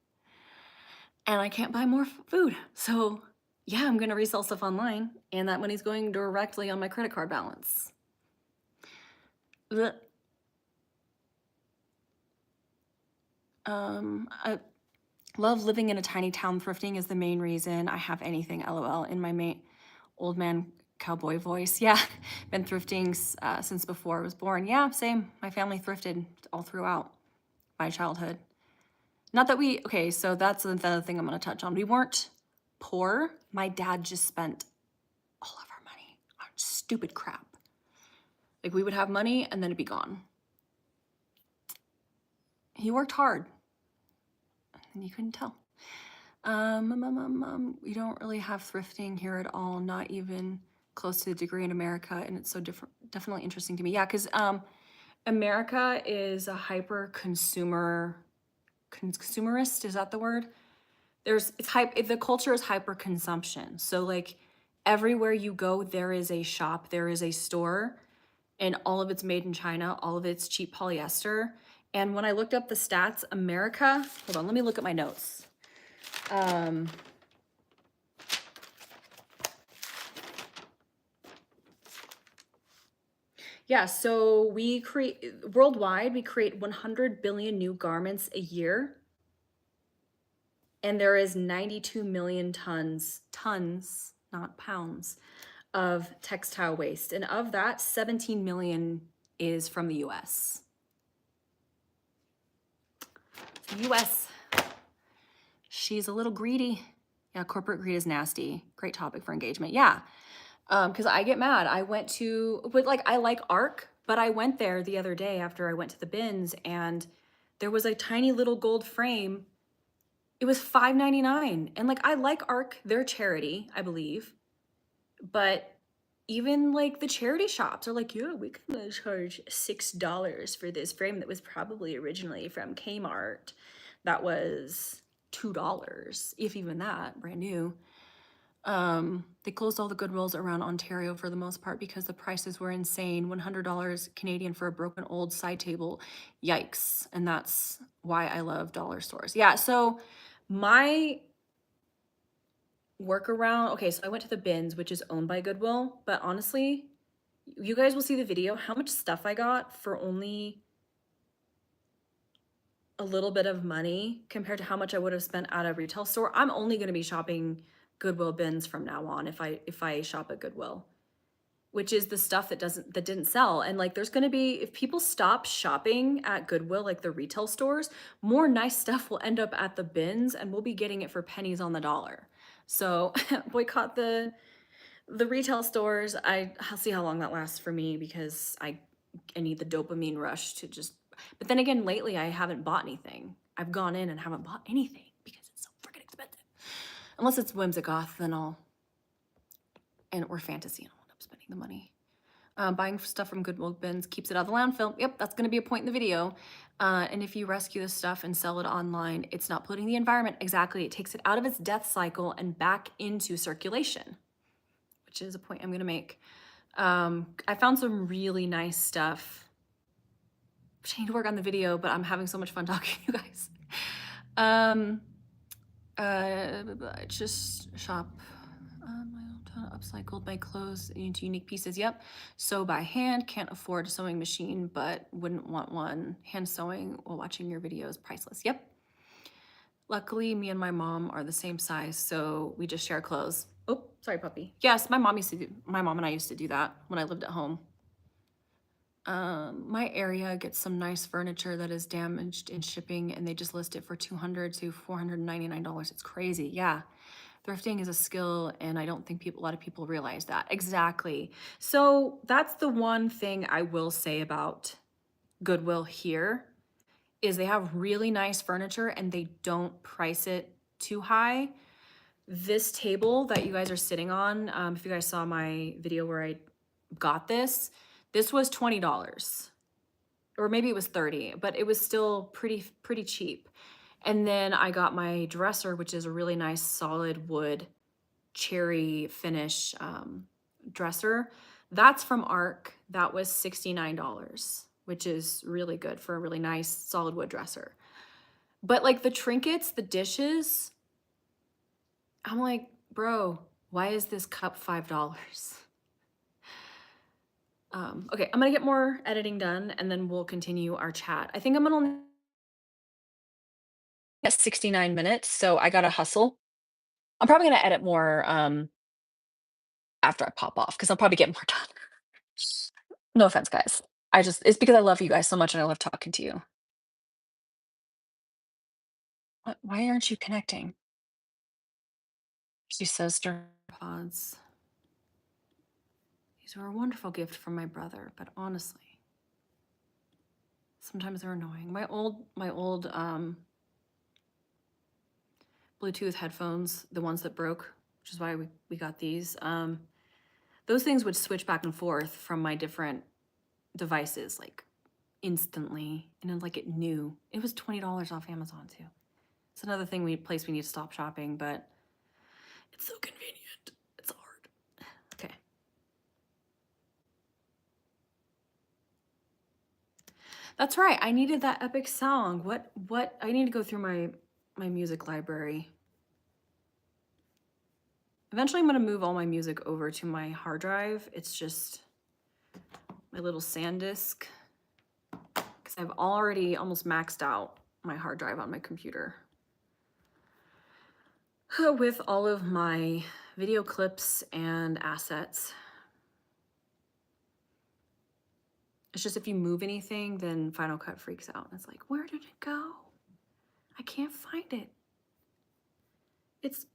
And I can't buy more food. So yeah, I'm going to resell stuff online, and that money's going directly on my credit card balance. I love living in a tiny town. Thrifting is the main reason I have anything, LOL, in my old man cowboy voice. Yeah, been thrifting since before I was born. Yeah, same. My family thrifted all throughout my childhood. Not that okay, so that's another thing I'm going to touch on. We weren't poor. My dad just spent all of our money on stupid crap. Like, we would have money and then it'd be gone. He worked hard, and you couldn't tell. We don't really have thrifting here at all, not even close to the degree in America, and it's so definitely interesting to me. Yeah, because America is a hyper consumerist, is that the word? The culture is hyper consumption. So like, everywhere you go, there is a shop, there is a store, and all of it's made in China, all of it's cheap polyester. And when I looked up the stats, America, hold on, let me look at my notes. Yeah, so worldwide, we create 100 billion new garments a year. And there is 92 million tons, not pounds, of textile waste. And of that, 17 million is from the US. The US, she's a little greedy. Yeah, corporate greed is nasty. Great topic for engagement. Yeah, because I get mad. I like ARC, but I went there the other day after I went to the bins, and there was a tiny little gold frame. It was $5.99. And like, I like ARC, they're charity, I believe. But even like the charity shops are like, yeah, we can charge $6 for this frame that was probably originally from Kmart. That was $2, if even that, brand new. They closed all the Goodwills around Ontario for the most part because the prices were insane. $100 Canadian for a broken old side table. Yikes. And that's why I love dollar stores. Yeah, so my workaround, okay, so I went to the bins, which is owned by Goodwill, but honestly, you guys will see the video how much stuff I got for only a little bit of money compared to how much I would have spent at a retail store. I'm only going to be shopping Goodwill bins from now on if I shop at Goodwill, which is the stuff that didn't sell. And like there's going to be, if people stop shopping at Goodwill, like the retail stores, more nice stuff will end up at the bins and we'll be getting it for pennies on the dollar. So boycott the retail stores. I'll see how long that lasts for me because I need the dopamine rush to just, but then again, lately I haven't bought anything. I've gone in and haven't bought anything because it's so freaking expensive. Unless it's Whimsigoth, then or fantasy, and I'll end up spending the money. Buying stuff from Goodwill bins keeps it out of the landfill. Yep, that's gonna be a point in the video. And if you rescue this stuff and sell it online, it's not polluting the environment. Exactly, it takes it out of its death cycle and back into circulation, which is a point I'm gonna make. I found some really nice stuff. I need to work on the video, but I'm having so much fun talking to you guys. Just shop my own ton, upcycled my clothes into unique pieces. Yep. Sew by hand, can't afford a sewing machine, but wouldn't want one. Hand sewing while watching your videos, priceless. Yep. Luckily, me and my mom are the same size, so we just share clothes. Oh, sorry, puppy. Yes, my mom and I used to do that when I lived at home. My area gets some nice furniture that is damaged in shipping and they just list it for $200 to $499. It's crazy. Yeah. Thrifting is a skill and I don't think a lot of people realize that. Exactly. So that's the one thing I will say about Goodwill here is they have really nice furniture and they don't price it too high. This table that you guys are sitting on, if you guys saw my video where I got this was $20 or maybe it was 30, but it was still pretty cheap. And then I got my dresser, which is a really nice solid wood cherry finish dresser. That's from ARC. That was $69, which is really good for a really nice solid wood dresser. But like the trinkets, the dishes, I'm like, bro, why is this cup $5? Okay, I'm gonna get more editing done and then we'll continue our chat. I think I'm gonna at 69 minutes, so I gotta hustle. I'm probably gonna edit more after I pop off because I'll probably get more done. No offense, guys. It's because I love you guys so much and I love talking to you. Why aren't you connecting? She says stir pods. These are a wonderful gift from my brother, but honestly, sometimes they're annoying. My old Bluetooth headphones, the ones that broke, which is why we got these. Those things would switch back and forth from my different devices like instantly, and then like it knew. It was $20 off Amazon too. It's another place we need to stop shopping, but it's so convenient. It's hard. Okay. That's right. I needed that epic song. What I need to go through my music library. Eventually I'm going to move all my music over to my hard drive. It's just my little SanDisk because I've already almost maxed out my hard drive on my computer with all of my video clips and assets. It's just if you move anything, then Final Cut freaks out. It's like, where did it go? I can't find it. It's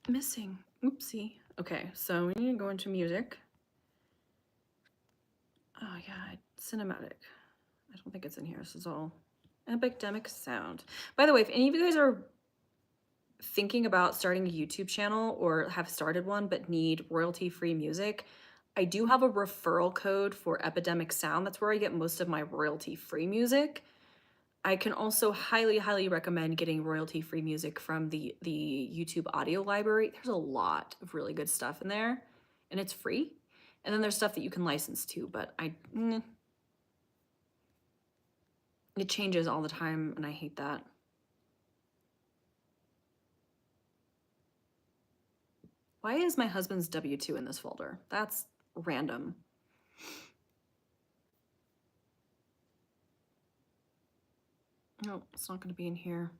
missing. Oopsie. Okay, so we need to go into music. Oh yeah, cinematic. I don't think it's in here. This is all epidemic sound. By the way, if any of you guys are thinking about starting a YouTube channel or have started one but need royalty-free music, I do have a referral code for Epidemic Sound. That's where I get most of my royalty-free music. I can also highly, highly recommend getting royalty-free music from the YouTube audio library. There's a lot of really good stuff in there, and it's free. And then there's stuff that you can license too, but it changes all the time, and I hate that. Why is my husband's W-2 in this folder? That's random. No, it's not going to be in here.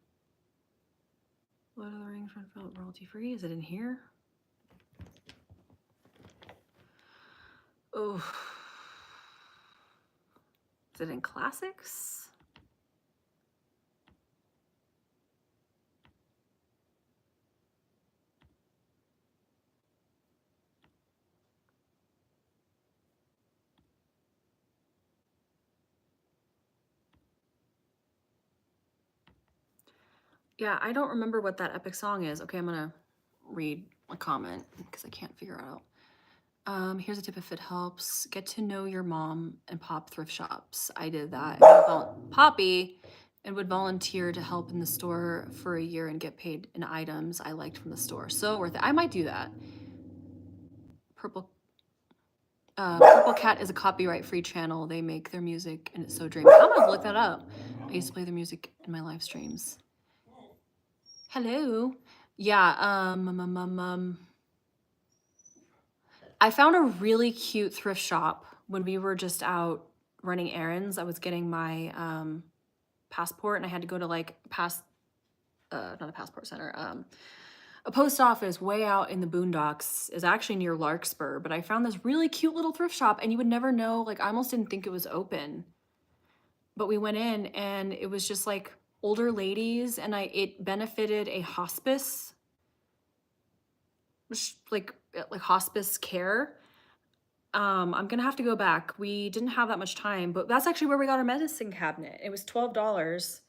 Lord of the Rings, royalty free. Is it in here? Oh, is it in classics? Yeah, I don't remember what that epic song is. Okay, I'm gonna read a comment because I can't figure it out. Here's a tip if it helps. Get to know your mom and pop thrift shops. I did that. Poppy and would volunteer to help in the store for a year and get paid in items I liked from the store. So worth it. I might do that. Purple Cat is a copyright-free channel. They make their music and it's so dreamy. I'm gonna look that up. I used to play their music in my live streams. Hello. Yeah, I found a really cute thrift shop when we were just out running errands. I was getting my passport and I had to go to like not a passport center, a post office way out in the boondocks. Is actually near Larkspur, but I found this really cute little thrift shop and you would never know, like I almost didn't think it was open. But we went in and it was just like older ladies and it benefited a hospice, like hospice care. I'm gonna have to go back. We didn't have that much time, but that's actually where we got our medicine cabinet. It was $12.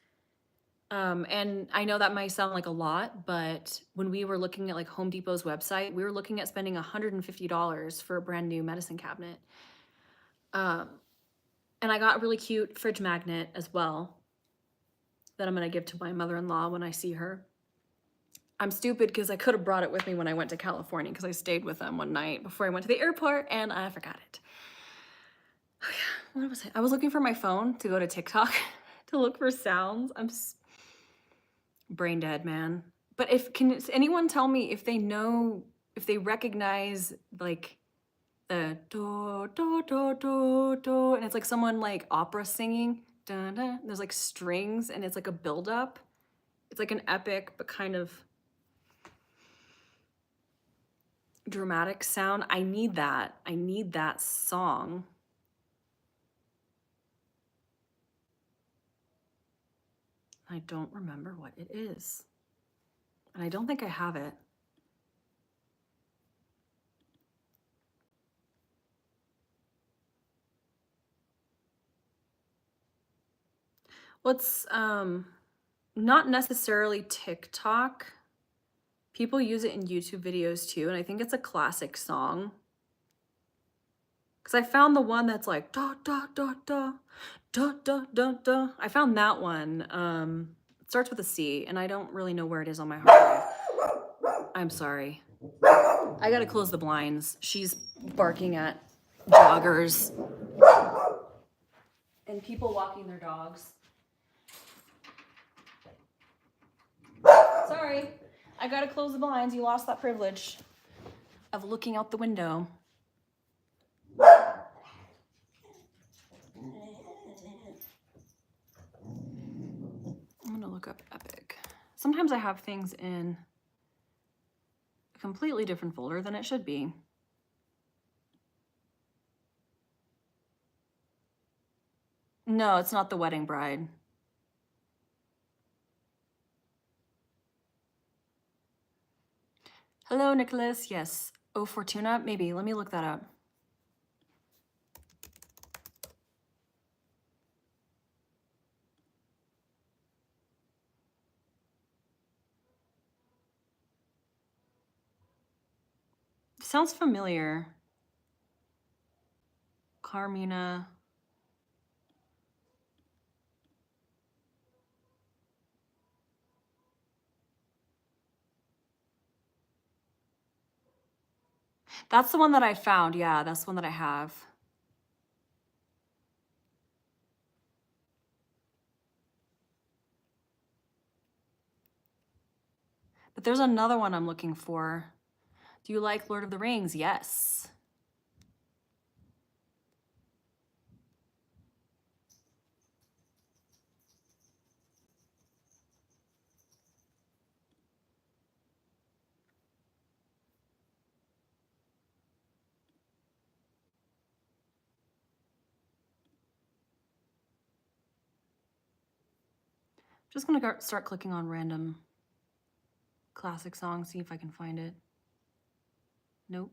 And I know that might sound like a lot, but when we were looking at like Home Depot's website, we were looking at spending $150 for a brand new medicine cabinet. And I got a really cute fridge magnet as well that I'm gonna give to my mother-in-law when I see her. I'm stupid because I could have brought it with me when I went to California because I stayed with them one night before I went to the airport and I forgot it. Oh yeah, what was I? I was looking for my phone to go to TikTok to look for sounds. I'm brain dead, man. But can anyone tell me if they recognize like the do do do do do, and it's like someone like opera singing, da, da, there's like strings and it's like a build-up. It's like an epic but kind of dramatic sound. I need that. I need that song. I don't remember what it is. And I don't think I have it. What's not necessarily TikTok. People use it in YouTube videos too, and I think it's a classic song. Because I found the one that's like da da da da da da da da. I found that one. It starts with a C, and I don't really know where it is on my hard drive. I'm sorry. I gotta close the blinds. She's barking at joggers and people walking their dogs. Sorry, I gotta close the blinds. You lost that privilege of looking out the window. I'm gonna look up Epic. Sometimes I have things in a completely different folder than it should be. No, it's not The Wedding Bride. Hello, Nicholas. Yes. Oh, Fortuna? Maybe. Let me look that up. Sounds familiar. Carmina. That's the one that I found. Yeah, that's the one that I have. But there's another one I'm looking for. Do you like Lord of the Rings? Yes. Just gonna start clicking on random classic songs, see if I can find it. Nope.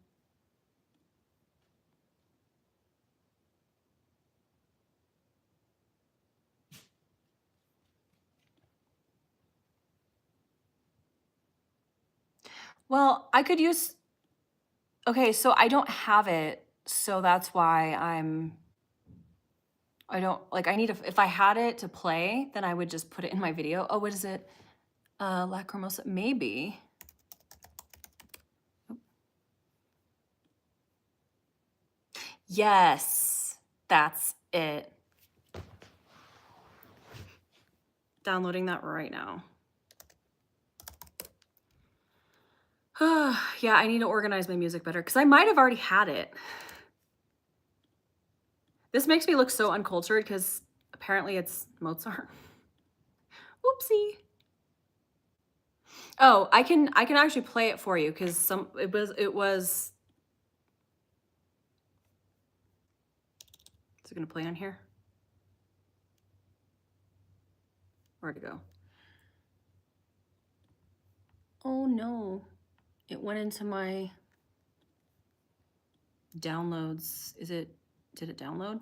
Well, I could use, okay, so I don't have it, so that's why I don't, like, I need to, if I had it to play, then I would just put it in my video. Oh, what is it? Lacrimosa, maybe. Yes, that's it. Downloading that right now. Yeah, I need to organize my music better because I might have already had it. This makes me look so uncultured because apparently it's Mozart. Oopsie. Oh, I can actually play it for you because it was. Is it gonna play on here? Where'd it go? Oh no. It went into my downloads. Did it download?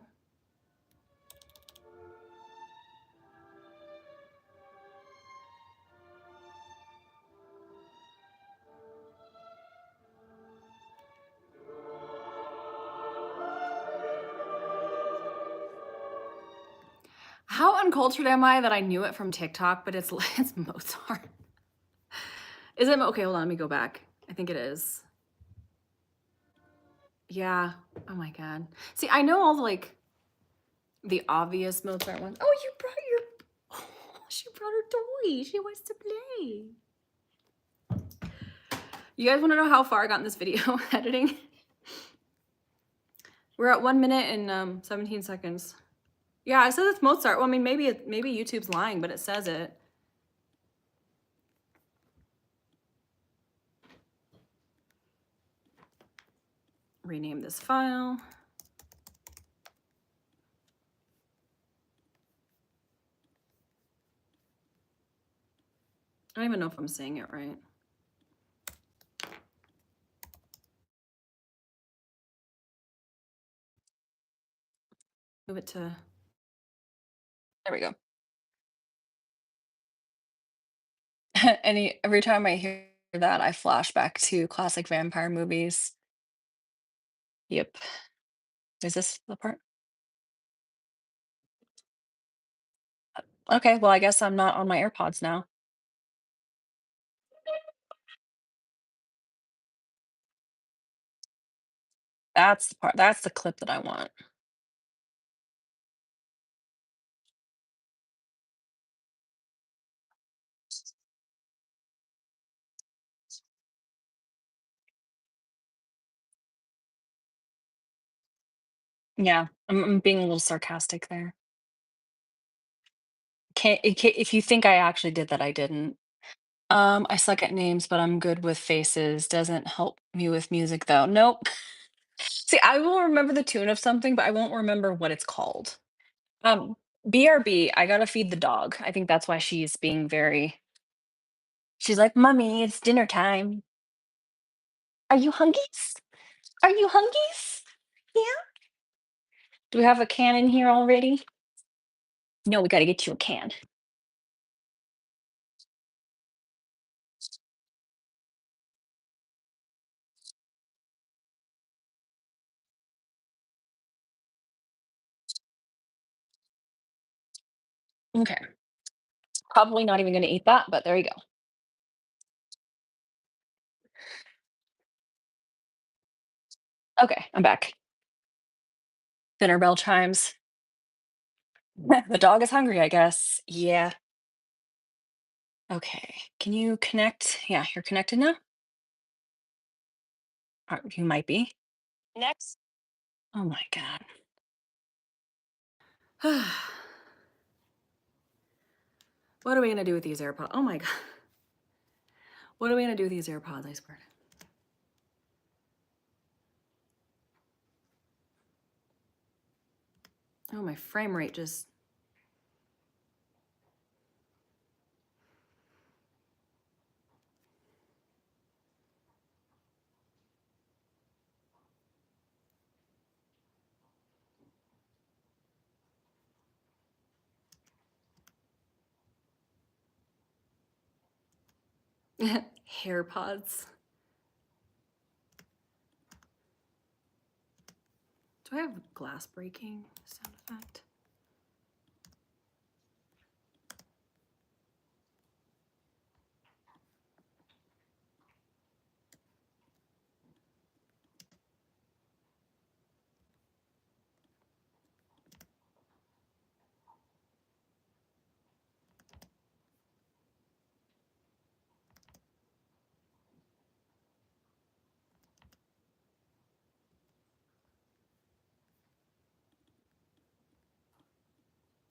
How uncultured am I that I knew it from TikTok, but it's it's Mozart. Is it okay, hold on, let me go back. I think it is. Yeah. Oh my god. See, I know all the obvious Mozart ones. Oh, you brought your oh, she brought her toy. She wants to play. You guys want to know how far I got in this video editing? We're at 1 minute and 17 seconds. Yeah, I said it's Mozart. Well, I mean, maybe YouTube's lying, but it says it. Rename this file. I don't even know if I'm saying it right. Move it to. There we go. Every time I hear that, I flash back to classic vampire movies. Yep. Is this the part? Okay, well, I guess I'm not on my AirPods now. That's the part. That's the clip that I want. Yeah, I'm being a little sarcastic there. If you think I actually did that, I didn't. I suck at names, but I'm good with faces. Doesn't help me with music though. Nope. See, I will remember the tune of something, but I won't remember what it's called. Um, BRB, I gotta feed the dog. I think that's why she's being very. She's like, "Mummy, it's dinner time. Are you hungies? Are you hungies? Yeah. Do we have a can in here already? No, we gotta get you a can." Okay. Probably not even gonna eat that, but there you go. Okay, I'm back. Dinner bell chimes. The dog is hungry, I guess. Yeah. Okay. Can you connect? Yeah, you're connected now? You might be. Next. Oh my God. What are we gonna do with these AirPods? Oh my God. What are we gonna do with these AirPods, I swear? Oh, my frame rate just. Hair pods. Do I have glass breaking sound effect?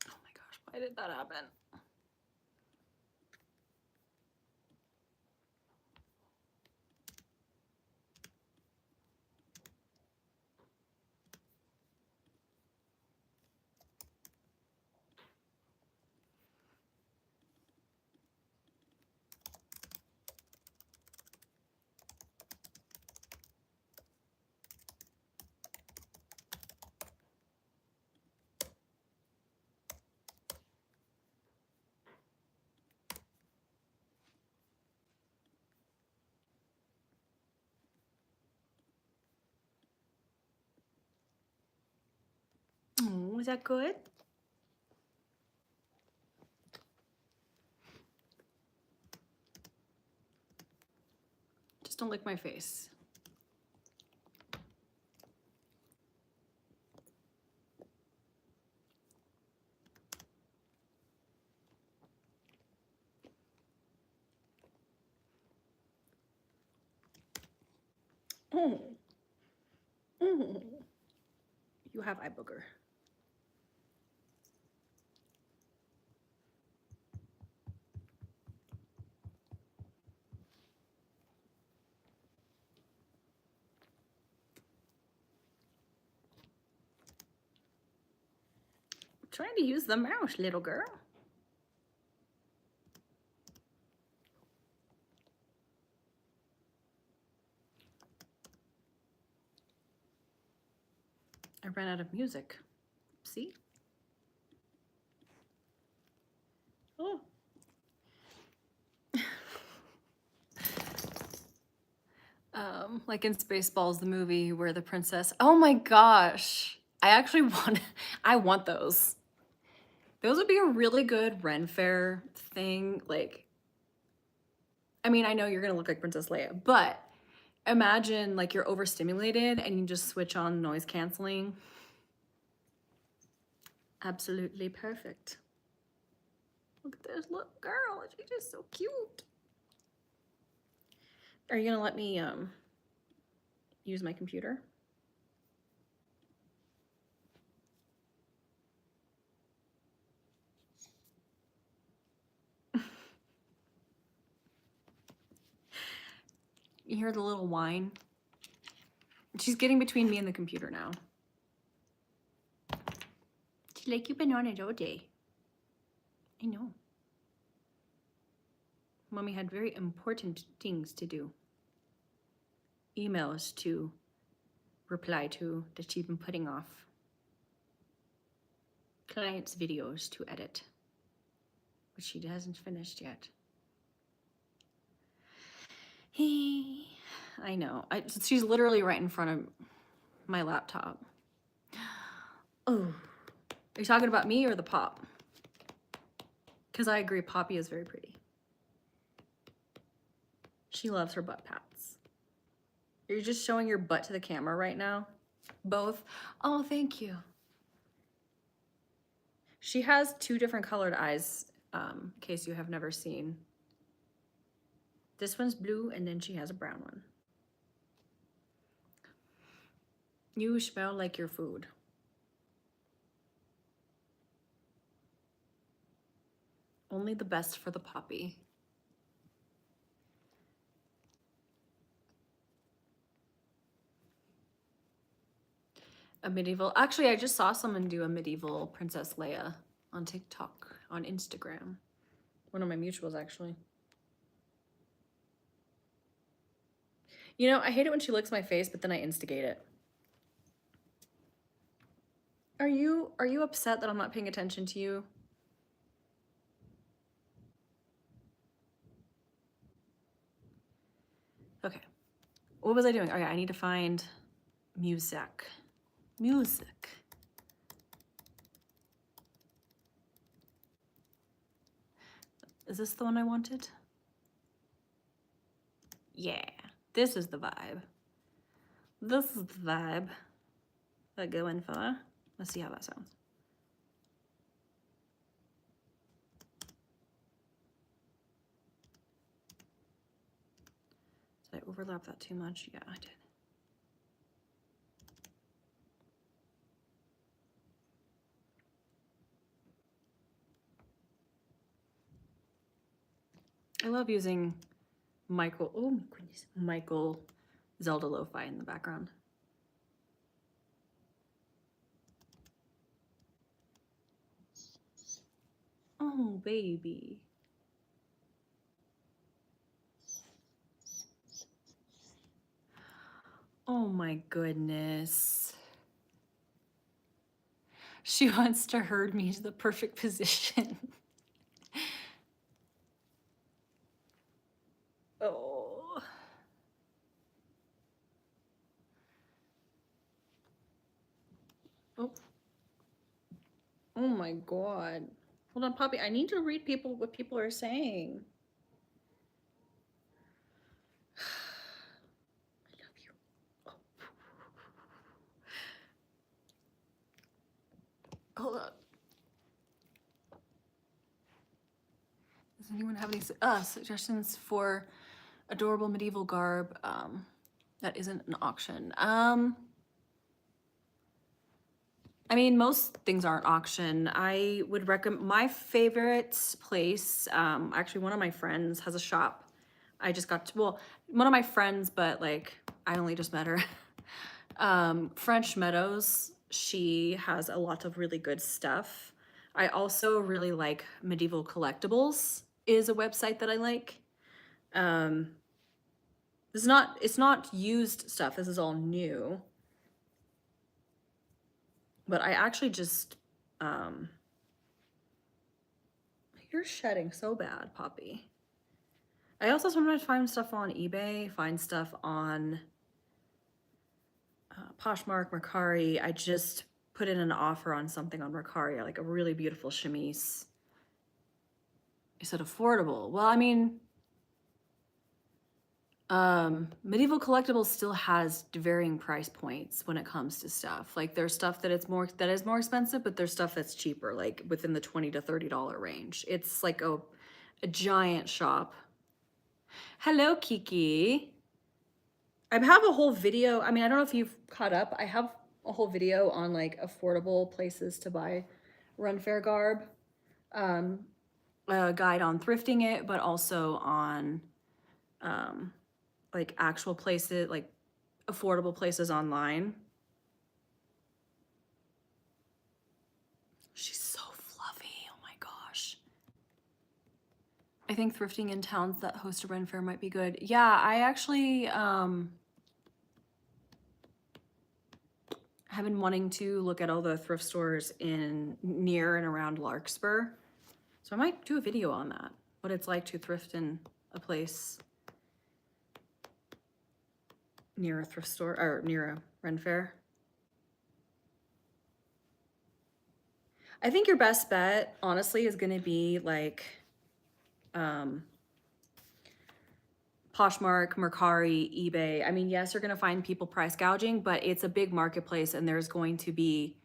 Oh my gosh, why did that happen? Oh, is that good? Just don't lick my face. Oh. Oh. You have eye booger. I'm trying to use the mouse, little girl. I ran out of music. See? Oh. Like in Spaceballs, the movie where the princess. Oh my gosh. I actually want. I want those. Those would be a really good Ren Fair thing. Like, I mean, I know you're gonna look like Princess Leia, but imagine like you're overstimulated and you just switch on noise canceling. Absolutely perfect. Look at this little girl. She's just so cute. Are you gonna let me use my computer? You hear the little whine? She's getting between me and the computer now. She's like, you've been on it all day. I know. Mommy had very important things to do. Emails to reply to that she's been putting off. Clients' videos to edit, which she hasn't finished yet. I know. She's literally right in front of my laptop. Oh, are you talking about me or the pop? Because I agree, Poppy is very pretty. She loves her butt pats. You're just showing your butt to the camera right now? Both? Oh, thank you. She has 2 different colored eyes, in case you have never seen. This one's blue, and then she has a brown one. You smell like your food. Only the best for the puppy. A medieval, actually, I just saw someone do a medieval Princess Leia on TikTok, on Instagram. One of my mutuals, actually. You know, I hate it when she licks my face, but then I instigate it. Are you upset that I'm not paying attention to you? Okay. What was I doing? Okay, I need to find music. Music. Is this the one I wanted? Yeah, this is the vibe. This is the vibe I'm going for. Let's see how that sounds. Did I overlap that too much? Yeah, I did. I love using Michael, oh my goodness, Michael Zelda Lo-Fi in the background. Oh, baby. Oh my goodness. She wants to herd me to the perfect position. Oh. Oh. Oh my God. Hold on, Poppy. I need to read what people are saying. I love you. Oh. Hold on. Does anyone have any suggestions for adorable medieval garb that isn't an auction? I mean, most things aren't auction. I would recommend my favorite place. Actually, one of my friends has a shop. I just got to, well, one of my friends, but like I only just met her. French Meadows. She has a lot of really good stuff. I also really like Medieval Collectibles. Is a website that I like. It's not used stuff. This is all new. But I actually just, you're shedding so bad, Poppy. I also sometimes find stuff on eBay, find stuff on Poshmark, Mercari. I just put in an offer on something on Mercari, like a really beautiful chemise. Is it affordable? Well, I mean, Medieval Collectibles still has varying price points when it comes to stuff. Like there's stuff that is more expensive, but there's stuff that's cheaper, like within the $20 to $30 range. It's like a giant shop. Hello, Kiki. I have a whole video. I mean, I don't know if you've caught up. I have a whole video on like affordable places to buy Run Fair garb. A guide on thrifting it, but also on like actual places, like affordable places online. She's so fluffy. Oh my gosh. I think thrifting in towns that host a Ren Fair might be good. Yeah, I actually have been wanting to look at all the thrift stores in near and around Larkspur. So I might do a video on that, what it's like to thrift in a place near a thrift store or near a Ren Fair. I think your best bet, honestly, is gonna be like Poshmark, Mercari, eBay. I mean, yes, you're going to find people price gouging, but it's a big marketplace and there's going to be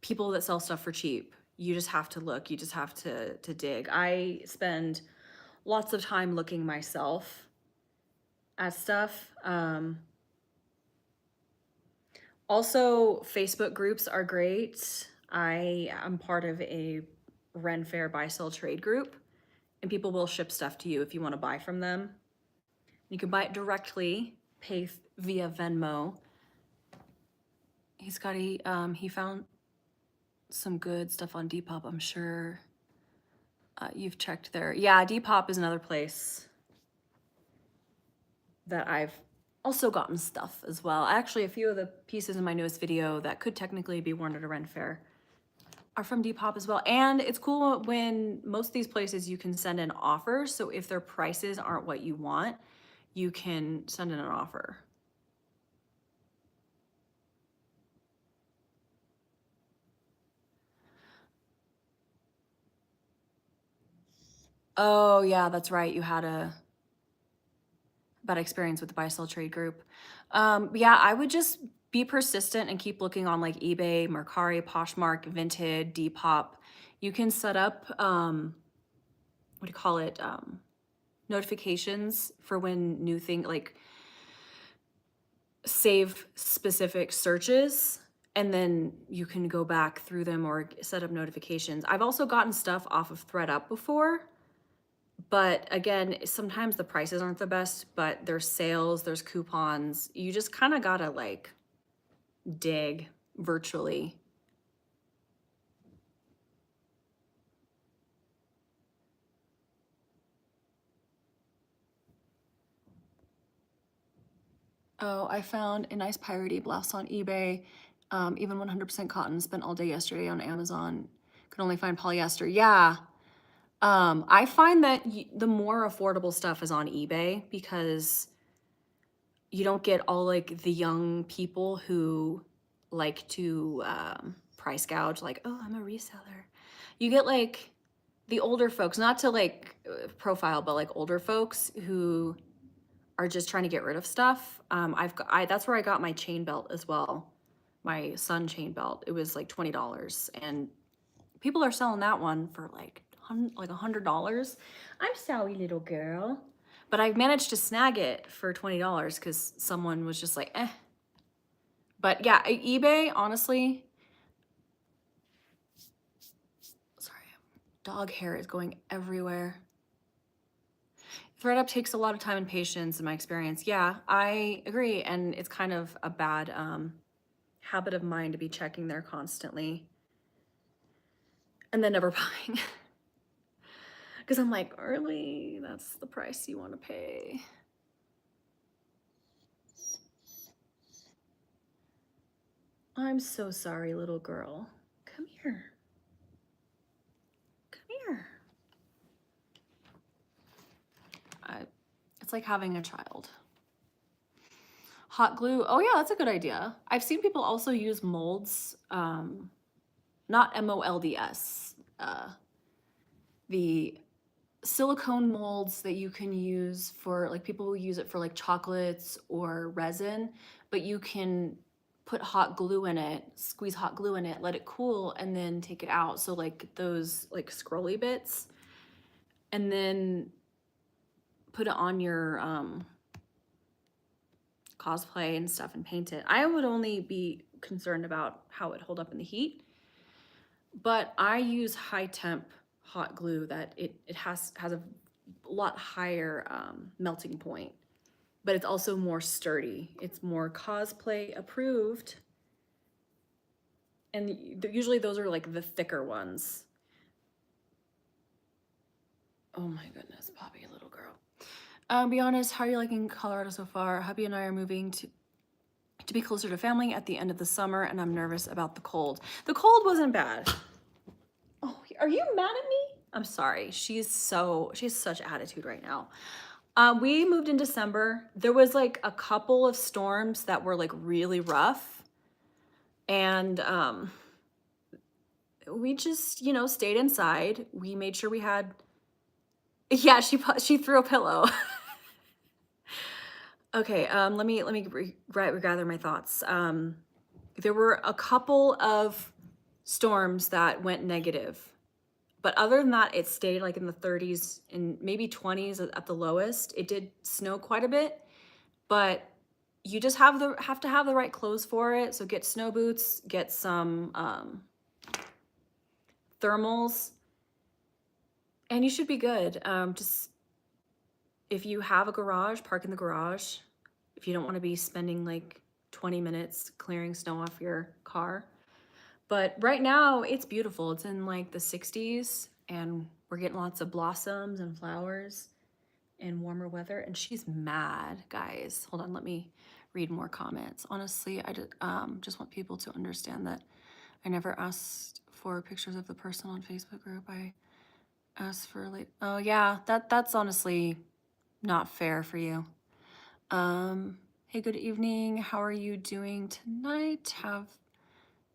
people that sell stuff for cheap. You just have to look, you just have to dig. I spend lots of time looking myself at stuff. Also, Facebook groups are great. I am part of a Ren Fair buy sell trade group, and people will ship stuff to you if you want to buy from them. You can buy it directly, pay via Venmo. He found some good stuff on Depop, I'm sure. You've checked there. Yeah, Depop is another place that I've also gotten stuff as well. Actually, a few of the pieces in my newest video that could technically be worn at a Ren Fair are from Depop as well. And it's cool when most of these places you can send in offers. So if their prices aren't what you want, you can send in an offer. Oh yeah, that's right. You had a bad experience with the buy sell trade group. Yeah, I would just be persistent and keep looking on like eBay, Mercari, Poshmark, Vinted, Depop. You can set up what do you call it? Notifications for when new thing like save specific searches and then you can go back through them or set up notifications. I've also gotten stuff off of ThreadUp before, but again, sometimes the prices aren't the best, but there's sales, there's coupons. You just kind of gotta like dig virtually. Oh, I found a nice piratey blouse on eBay. Even 100% cotton. Spent all day yesterday on Amazon. Could only find polyester. Yeah. I find that the more affordable stuff is on eBay because you don't get all like the young people who like to price gouge, like, oh, I'm a reseller. You get like the older folks, not to like profile, but like older folks who are just trying to get rid of stuff. That's where I got my chain belt as well. My Sun chain belt. It was like $20 and people are selling that one for like $100. I'm sorry, little girl. But I managed to snag it for $20 because someone was just like, eh. But yeah, eBay, honestly, sorry, dog hair is going everywhere. ThreadUp takes a lot of time and patience in my experience. Yeah, I agree. And it's kind of a bad habit of mine to be checking there constantly and then never buying. Because I'm like, early, that's the price you want to pay. I'm so sorry, little girl. Come here. Come here. It's like having a child. Hot glue. Oh yeah, that's a good idea. I've seen people also use molds, not MOLDS, the silicone molds that you can use for like people who use it for like chocolates or resin, but you can put hot glue in it, squeeze hot glue in it, let it cool, and then take it out. So like those like scrolly bits, and then put it on your cosplay and stuff and paint it. I would only be concerned about how it hold up in the heat, but I use high temp hot glue that it has a lot higher melting point, but it's also more sturdy. It's more cosplay approved. And usually those are like the thicker ones. Oh my goodness, Poppy, little girl. Be honest, how are you liking Colorado so far? Hubby and I are moving to be closer to family at the end of the summer, and I'm nervous about the cold. The cold wasn't bad. Oh, are you mad at me? I'm sorry. She has such attitude right now. We moved in December. There was like a couple of storms that were like really rough. And we just, stayed inside. We made sure we had, yeah, she threw a pillow. Okay, gather my thoughts. There were a couple of storms that went negative, but other than that, it stayed like in the 30s and maybe 20s at the lowest. It did snow quite a bit, but you just have to have the right clothes for it. So get snow boots, get some thermals, and you should be good. Just if you have a garage, park in the garage. If you don't want to be spending like 20 minutes clearing snow off your car. But right now it's beautiful. It's in like the 60s and we're getting lots of blossoms and flowers and warmer weather. And she's mad, guys. Hold on, let me read more comments. Honestly, I just want people to understand that I never asked for pictures of the person on Facebook group. I asked for like, oh yeah, that's honestly not fair for you. Hey, good evening. How are you doing tonight? Have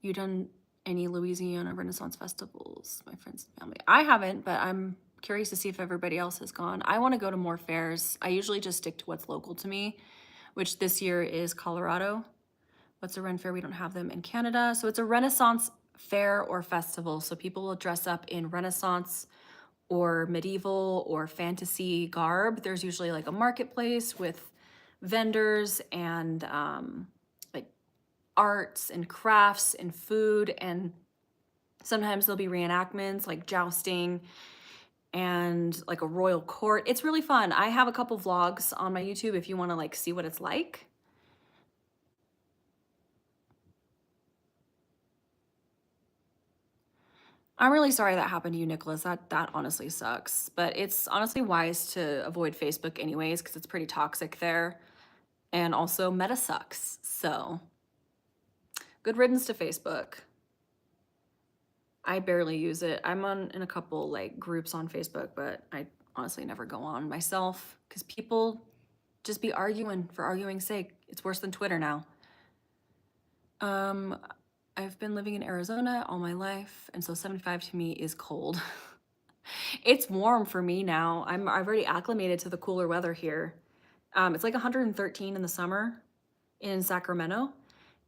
you done any Louisiana Renaissance festivals, my friends and family? I haven't, but I'm curious to see if everybody else has gone. I want to go to more fairs. I usually just stick to what's local to me, which this year is Colorado. What's a Ren Fair? We don't have them in Canada. So it's a Renaissance fair or festival. So people will dress up in Renaissance or medieval or fantasy garb. There's usually like a marketplace with vendors and like arts and crafts and food, and sometimes there'll be reenactments like jousting and like a royal court. It's really fun. I have a couple vlogs on my YouTube if you want to like see what it's like. I'm really sorry that happened to you, Nicholas. That honestly sucks. But it's honestly wise to avoid Facebook anyways, because it's pretty toxic there. And also Meta sucks. So good riddance to Facebook. I barely use it. I'm in a couple like groups on Facebook, but I honestly never go on myself because people just be arguing for arguing's sake. It's worse than Twitter now. Um, I've been living in Arizona all my life, and so 75 to me is cold. It's warm for me now. I've already acclimated to the cooler weather here. It's like 113 in the summer in Sacramento,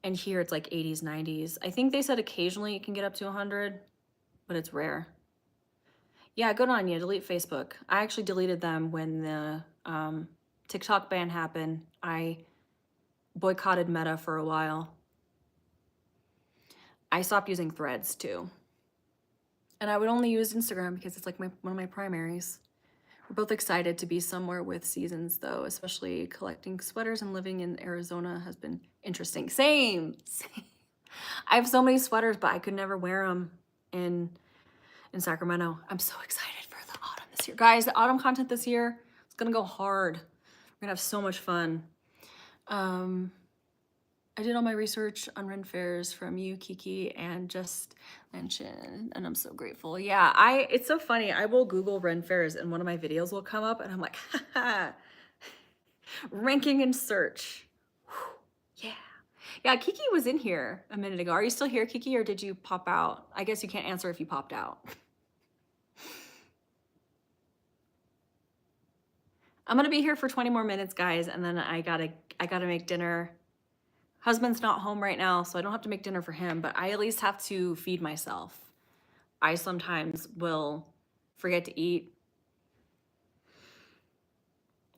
and here it's like 80s, 90s. I think they said occasionally it can get up to 100, but it's rare. Yeah, good on you. Delete Facebook. I actually deleted them when the TikTok ban happened. I boycotted Meta for a while. I stopped using Threads too. And I would only use Instagram because it's like one of my primaries. We're both excited to be somewhere with seasons though, especially collecting sweaters and living in Arizona has been interesting. Same. I have so many sweaters, but I could never wear them in Sacramento. I'm so excited for the autumn this year. Guys, the autumn content this year is gonna go hard. We're gonna have so much fun. I did all my research on Ren fairs from you, Kiki, and just mentioned, and I'm so grateful. Yeah, it's so funny. I will Google Ren fairs and one of my videos will come up and I'm like, haha, ranking and search. Whew, yeah. Yeah, Kiki was in here a minute ago. Are you still here, Kiki, or did you pop out? I guess you can't answer if you popped out. I'm gonna be here for 20 more minutes, guys, and then I gotta make dinner. Husband's not home right now, so I don't have to make dinner for him, but I at least have to feed myself. I sometimes will forget to eat.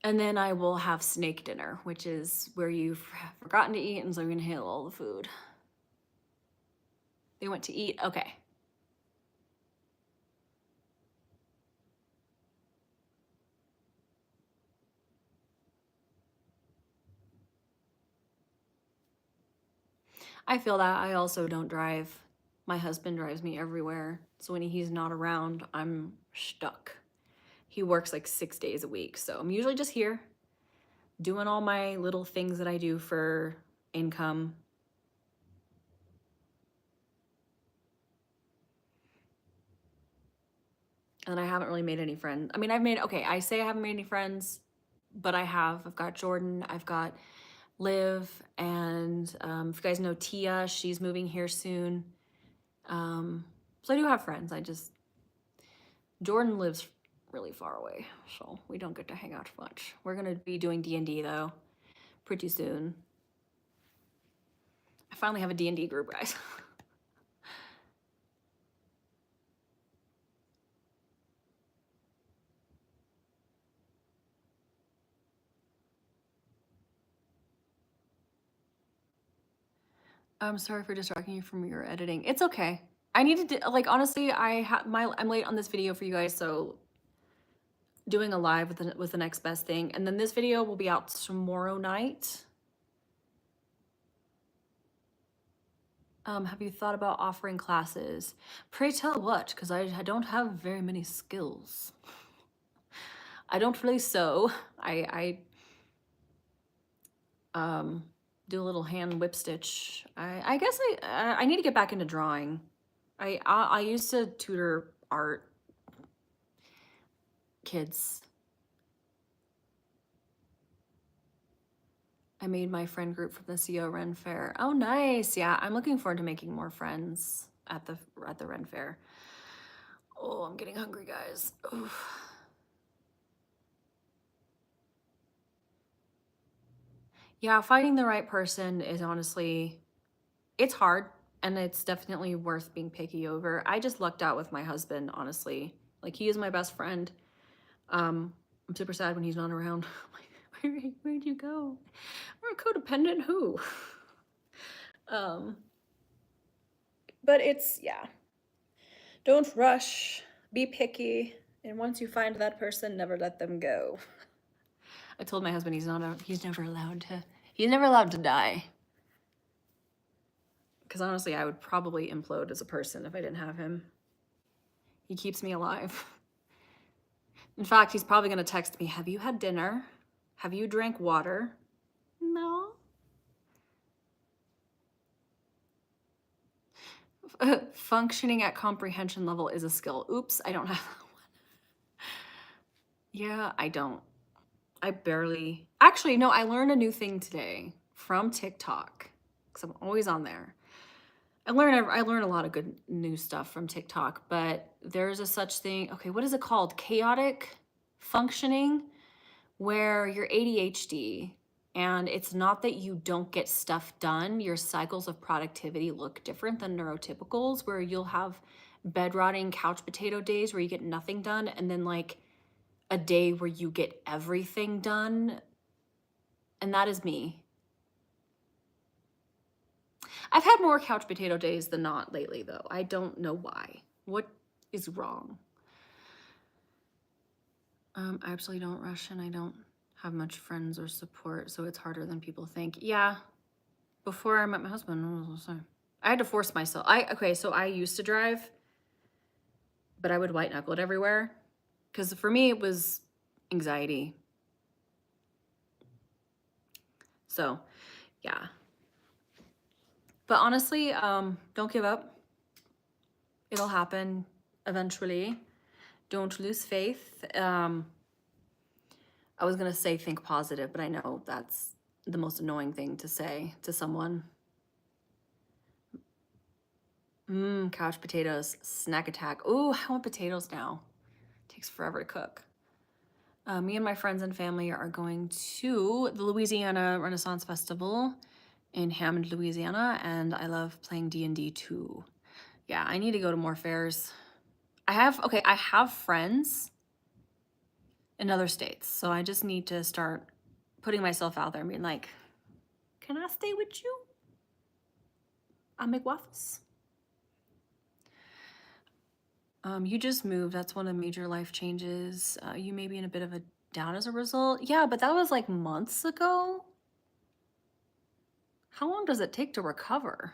And then I will have snake dinner, which is where you've forgotten to eat, and so you're gonna inhale all the food. They went to eat, okay. I feel that. I also don't drive. My husband drives me everywhere. So when he's not around, I'm stuck. He works like 6 days a week. So I'm usually just here doing all my little things that I do for income. And I haven't really made any friends. I mean, I say I haven't made any friends, but I have. I've got Jordan, I've got Liv, and if you guys know Tia, she's moving here soon. So I do have friends. Jordan lives really far away, so we don't get to hang out much. We're gonna be doing D&D though. pretty soon. I finally have a D&D group, guys. I'm sorry for distracting you from your editing. It's okay. I needed to, like, honestly, I'm late on this video for you guys, so doing a live was the next best thing. And then this video will be out tomorrow night. Have you thought about offering classes? Pray tell what, because I don't have very many skills. I don't really sew. I do a little hand whip stitch. I guess I need to get back into drawing. I used to tutor art kids. I made my friend group from the CO Ren Fair. Oh, nice. Yeah, I'm looking forward to making more friends at the Ren Fair. Oh, I'm getting hungry, guys. Oof. Yeah, finding the right person is honestly, it's hard, and it's definitely worth being picky over. I just lucked out with my husband, honestly. Like, he is my best friend. I'm super sad when he's not around. Where'd you go? We're codependent who? But it's, yeah. Don't rush, be picky, and once you find that person, never let them go. I told my husband he's never allowed to die. Because honestly, I would probably implode as a person if I didn't have him. He keeps me alive. In fact, he's probably gonna text me, have you had dinner? Have you drank water? No. Functioning at comprehension level is a skill. Oops, I don't have that one. Yeah, I don't. I barely. Actually, no, I learned a new thing today from TikTok because I'm always on there. I learn a lot of good new stuff from TikTok, but there's a such thing. Okay, what is it called? Chaotic functioning, where you're ADHD and it's not that you don't get stuff done. Your cycles of productivity look different than neurotypicals, where you'll have bed rotting couch potato days where you get nothing done, and then like a day where you get everything done. And that is me. I've had more couch potato days than not lately, though. I don't know why. What is wrong? I absolutely don't rush, and I don't have much friends or support, so it's harder than people think. Yeah, before I met my husband, I had to force myself. Okay, so I used to drive, but I would white knuckle it everywhere, because for me it was anxiety. So, yeah. But honestly, don't give up. It'll happen eventually. Don't lose faith. I was gonna say think positive, but I know that's the most annoying thing to say to someone. Couch potatoes, snack attack. Ooh, I want potatoes now. Takes forever to cook. Me and my friends and family are going to the Louisiana Renaissance Festival in Hammond, Louisiana, and I love playing D&D too. Yeah, I need to go to more fairs. I have friends in other states, so I just need to start putting myself out there and being like, can I stay with you? I'll make waffles. You just moved. That's one of the major life changes. You may be in a bit of a down as a result. Yeah, but that was like months ago. How long does it take to recover?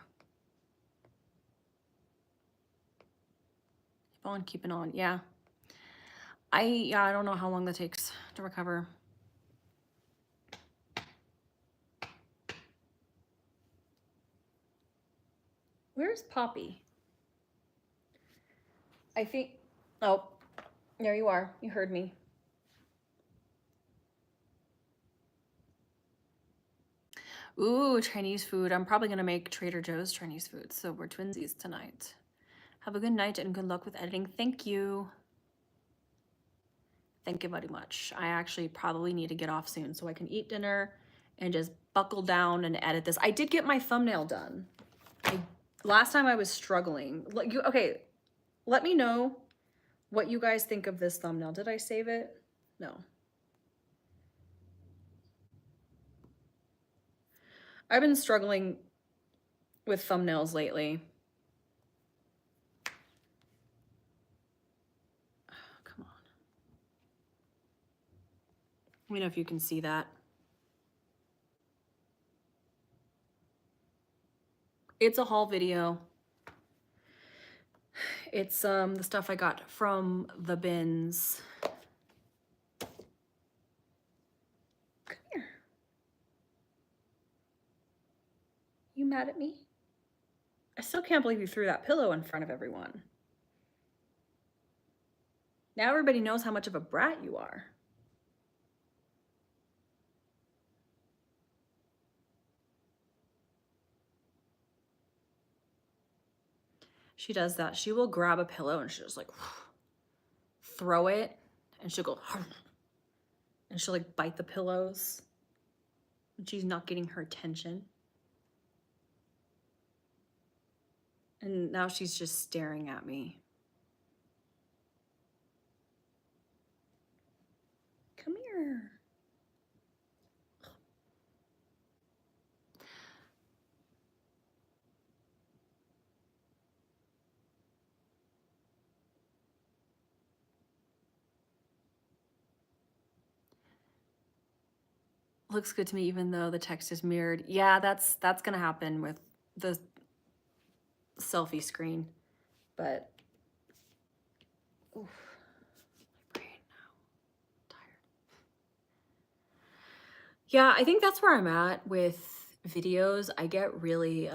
Keep on keeping on. Yeah. I don't know how long that takes to recover. Where's Poppy? I think, oh, there you are. You heard me. Ooh, Chinese food. I'm probably gonna make Trader Joe's Chinese food, so we're twinsies tonight. Have a good night and good luck with editing. Thank you. Thank you very much. I actually probably need to get off soon so I can eat dinner and just buckle down and edit this. I did get my thumbnail done. Last time I was struggling. Okay, let me know what you guys think of this thumbnail. Did I save it? No. I've been struggling with thumbnails lately. Oh, come on. Let me know if you can see that. It's a haul video. It's the stuff I got from the bins. Come here. You mad at me? I still can't believe you threw that pillow in front of everyone. Now everybody knows how much of a brat you are. She does that. She will grab a pillow and she'll just like throw it and she'll go and she'll like bite the pillows and she's not getting her attention. And now she's just staring at me. Come here. Looks good to me even though the text is mirrored. Yeah, that's gonna happen with the selfie screen. But oof, my brain now. Tired. Yeah, I think that's where I'm at with videos. I get really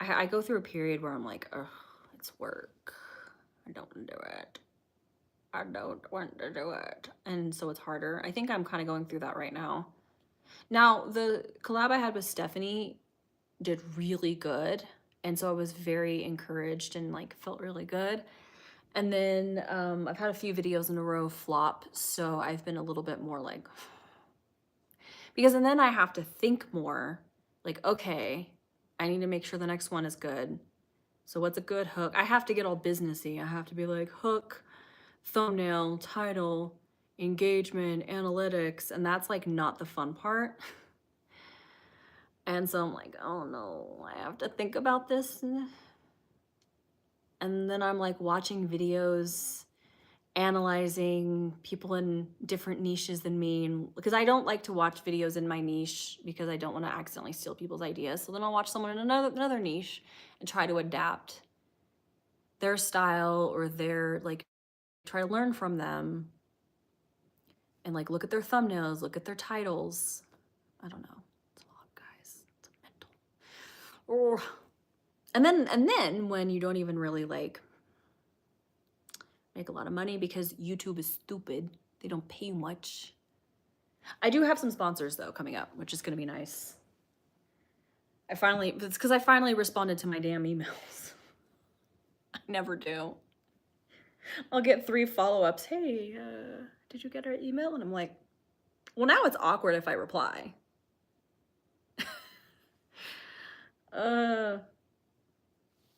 I go through a period where I'm like, ugh, it's work. I don't want to do it. I don't want to do it. And so it's harder. I think I'm kind of going through that right now. Now, the collab I had with Stephanie did really good. And so I was very encouraged and like felt really good. And then I've had a few videos in a row flop. So I've been a little bit more like, because and then I have to think more like, okay, I need to make sure the next one is good. So what's a good hook? I have to get all businessy. I have to be like hook, thumbnail, title, engagement, analytics, and that's like not the fun part. And so I'm like, oh no, I have to think about this. And then I'm like watching videos, analyzing people in different niches than me. And because I don't like to watch videos in my niche because I don't want to accidentally steal people's ideas. So then I'll watch someone in another niche and try to adapt their style or their like try to learn from them and like look at their thumbnails, look at their titles. I don't know. It's a lot, guys. It's mental. Or and then when you don't even really like make a lot of money because YouTube is stupid. They don't pay you much. I do have some sponsors though coming up, which is going to be nice. It's because I finally responded to my damn emails. I never do. I'll get 3 follow-ups. Hey, did you get our email? And I'm like, well, now it's awkward if I reply.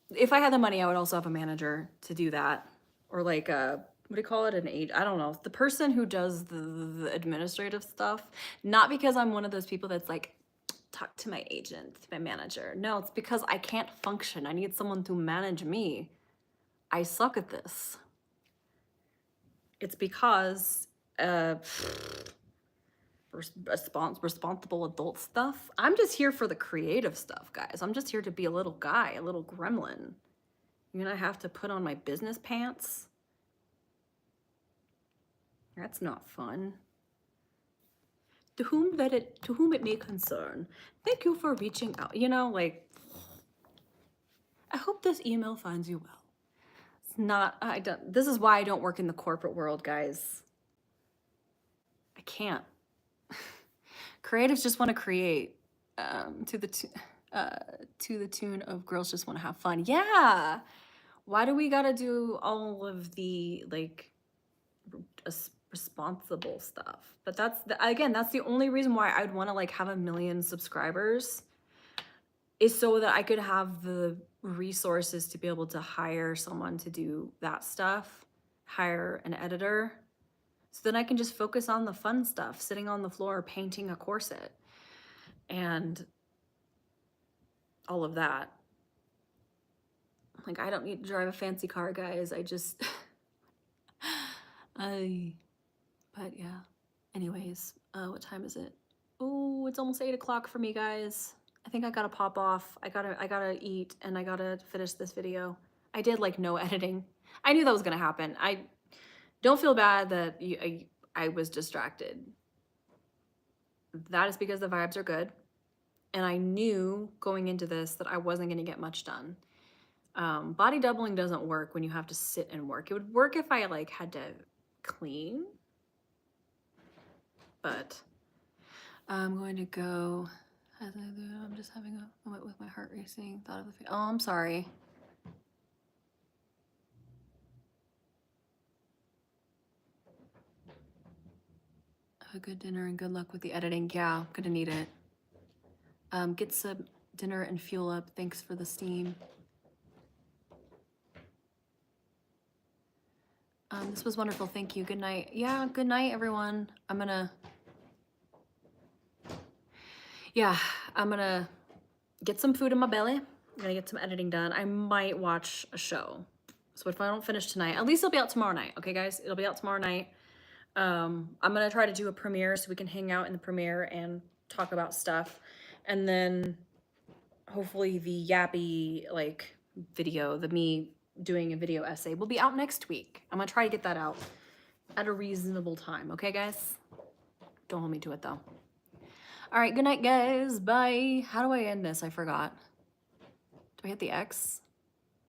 If I had the money, I would also have a manager to do that. Or like what do you call it? An aide? I don't know. The person who does the administrative stuff. Not because I'm one of those people that's like, talk to my agent, my manager. No, it's because I can't function. I need someone to manage me. I suck at this. It's because responsible adult stuff. I'm just here for the creative stuff, guys. I'm just here to be a little guy, a little gremlin. You're gonna have to put on my business pants. That's not fun. To whom it may concern, thank you for reaching out. You know, like, I hope this email finds you well. It's not, this is why I don't work in the corporate world, guys. I can't. Creatives just want to create to the tune of girls just want to have fun. Yeah. Why do we gotta do all of the like responsible stuff. But again, that's the only reason why I'd want to like have 1 million subscribers, is so that I could have the resources to be able to hire someone to do that stuff, hire an editor. So then I can just focus on the fun stuff, sitting on the floor painting a corset and all of that. Like, I don't need to drive a fancy car, guys. I just but yeah. Anyways, what time is it? Oh, it's almost 8 o'clock for me, guys. I think I gotta pop off. I gotta eat and I gotta finish this video. I did like no editing. I knew that was gonna happen. I don't feel bad that I was distracted. That is because the vibes are good. And I knew going into this that I wasn't gonna get much done. Body doubling doesn't work when you have to sit and work. It would work if I like had to clean, but I'm going to go. I'm just having a moment with my heart racing. Thought of the. Oh, I'm sorry. Have a good dinner and good luck with the editing. Yeah, gonna need it. Get some dinner and fuel up. Thanks for the steam. This was wonderful. Thank you. Good night. Yeah, good night, everyone. I'm gonna get some food in my belly. I'm gonna get some editing done. I might watch a show. So if I don't finish tonight, at least it'll be out tomorrow night. Okay, guys? It'll be out tomorrow night. I'm gonna try to do a premiere so we can hang out in the premiere and talk about stuff. And then hopefully the yappy like video, the me doing a video essay, will be out next week. I'm gonna try to get that out at a reasonable time. Okay, guys? Don't hold me to it though. All right, good night, guys. Bye. How do I end this? I forgot. Do I hit the X?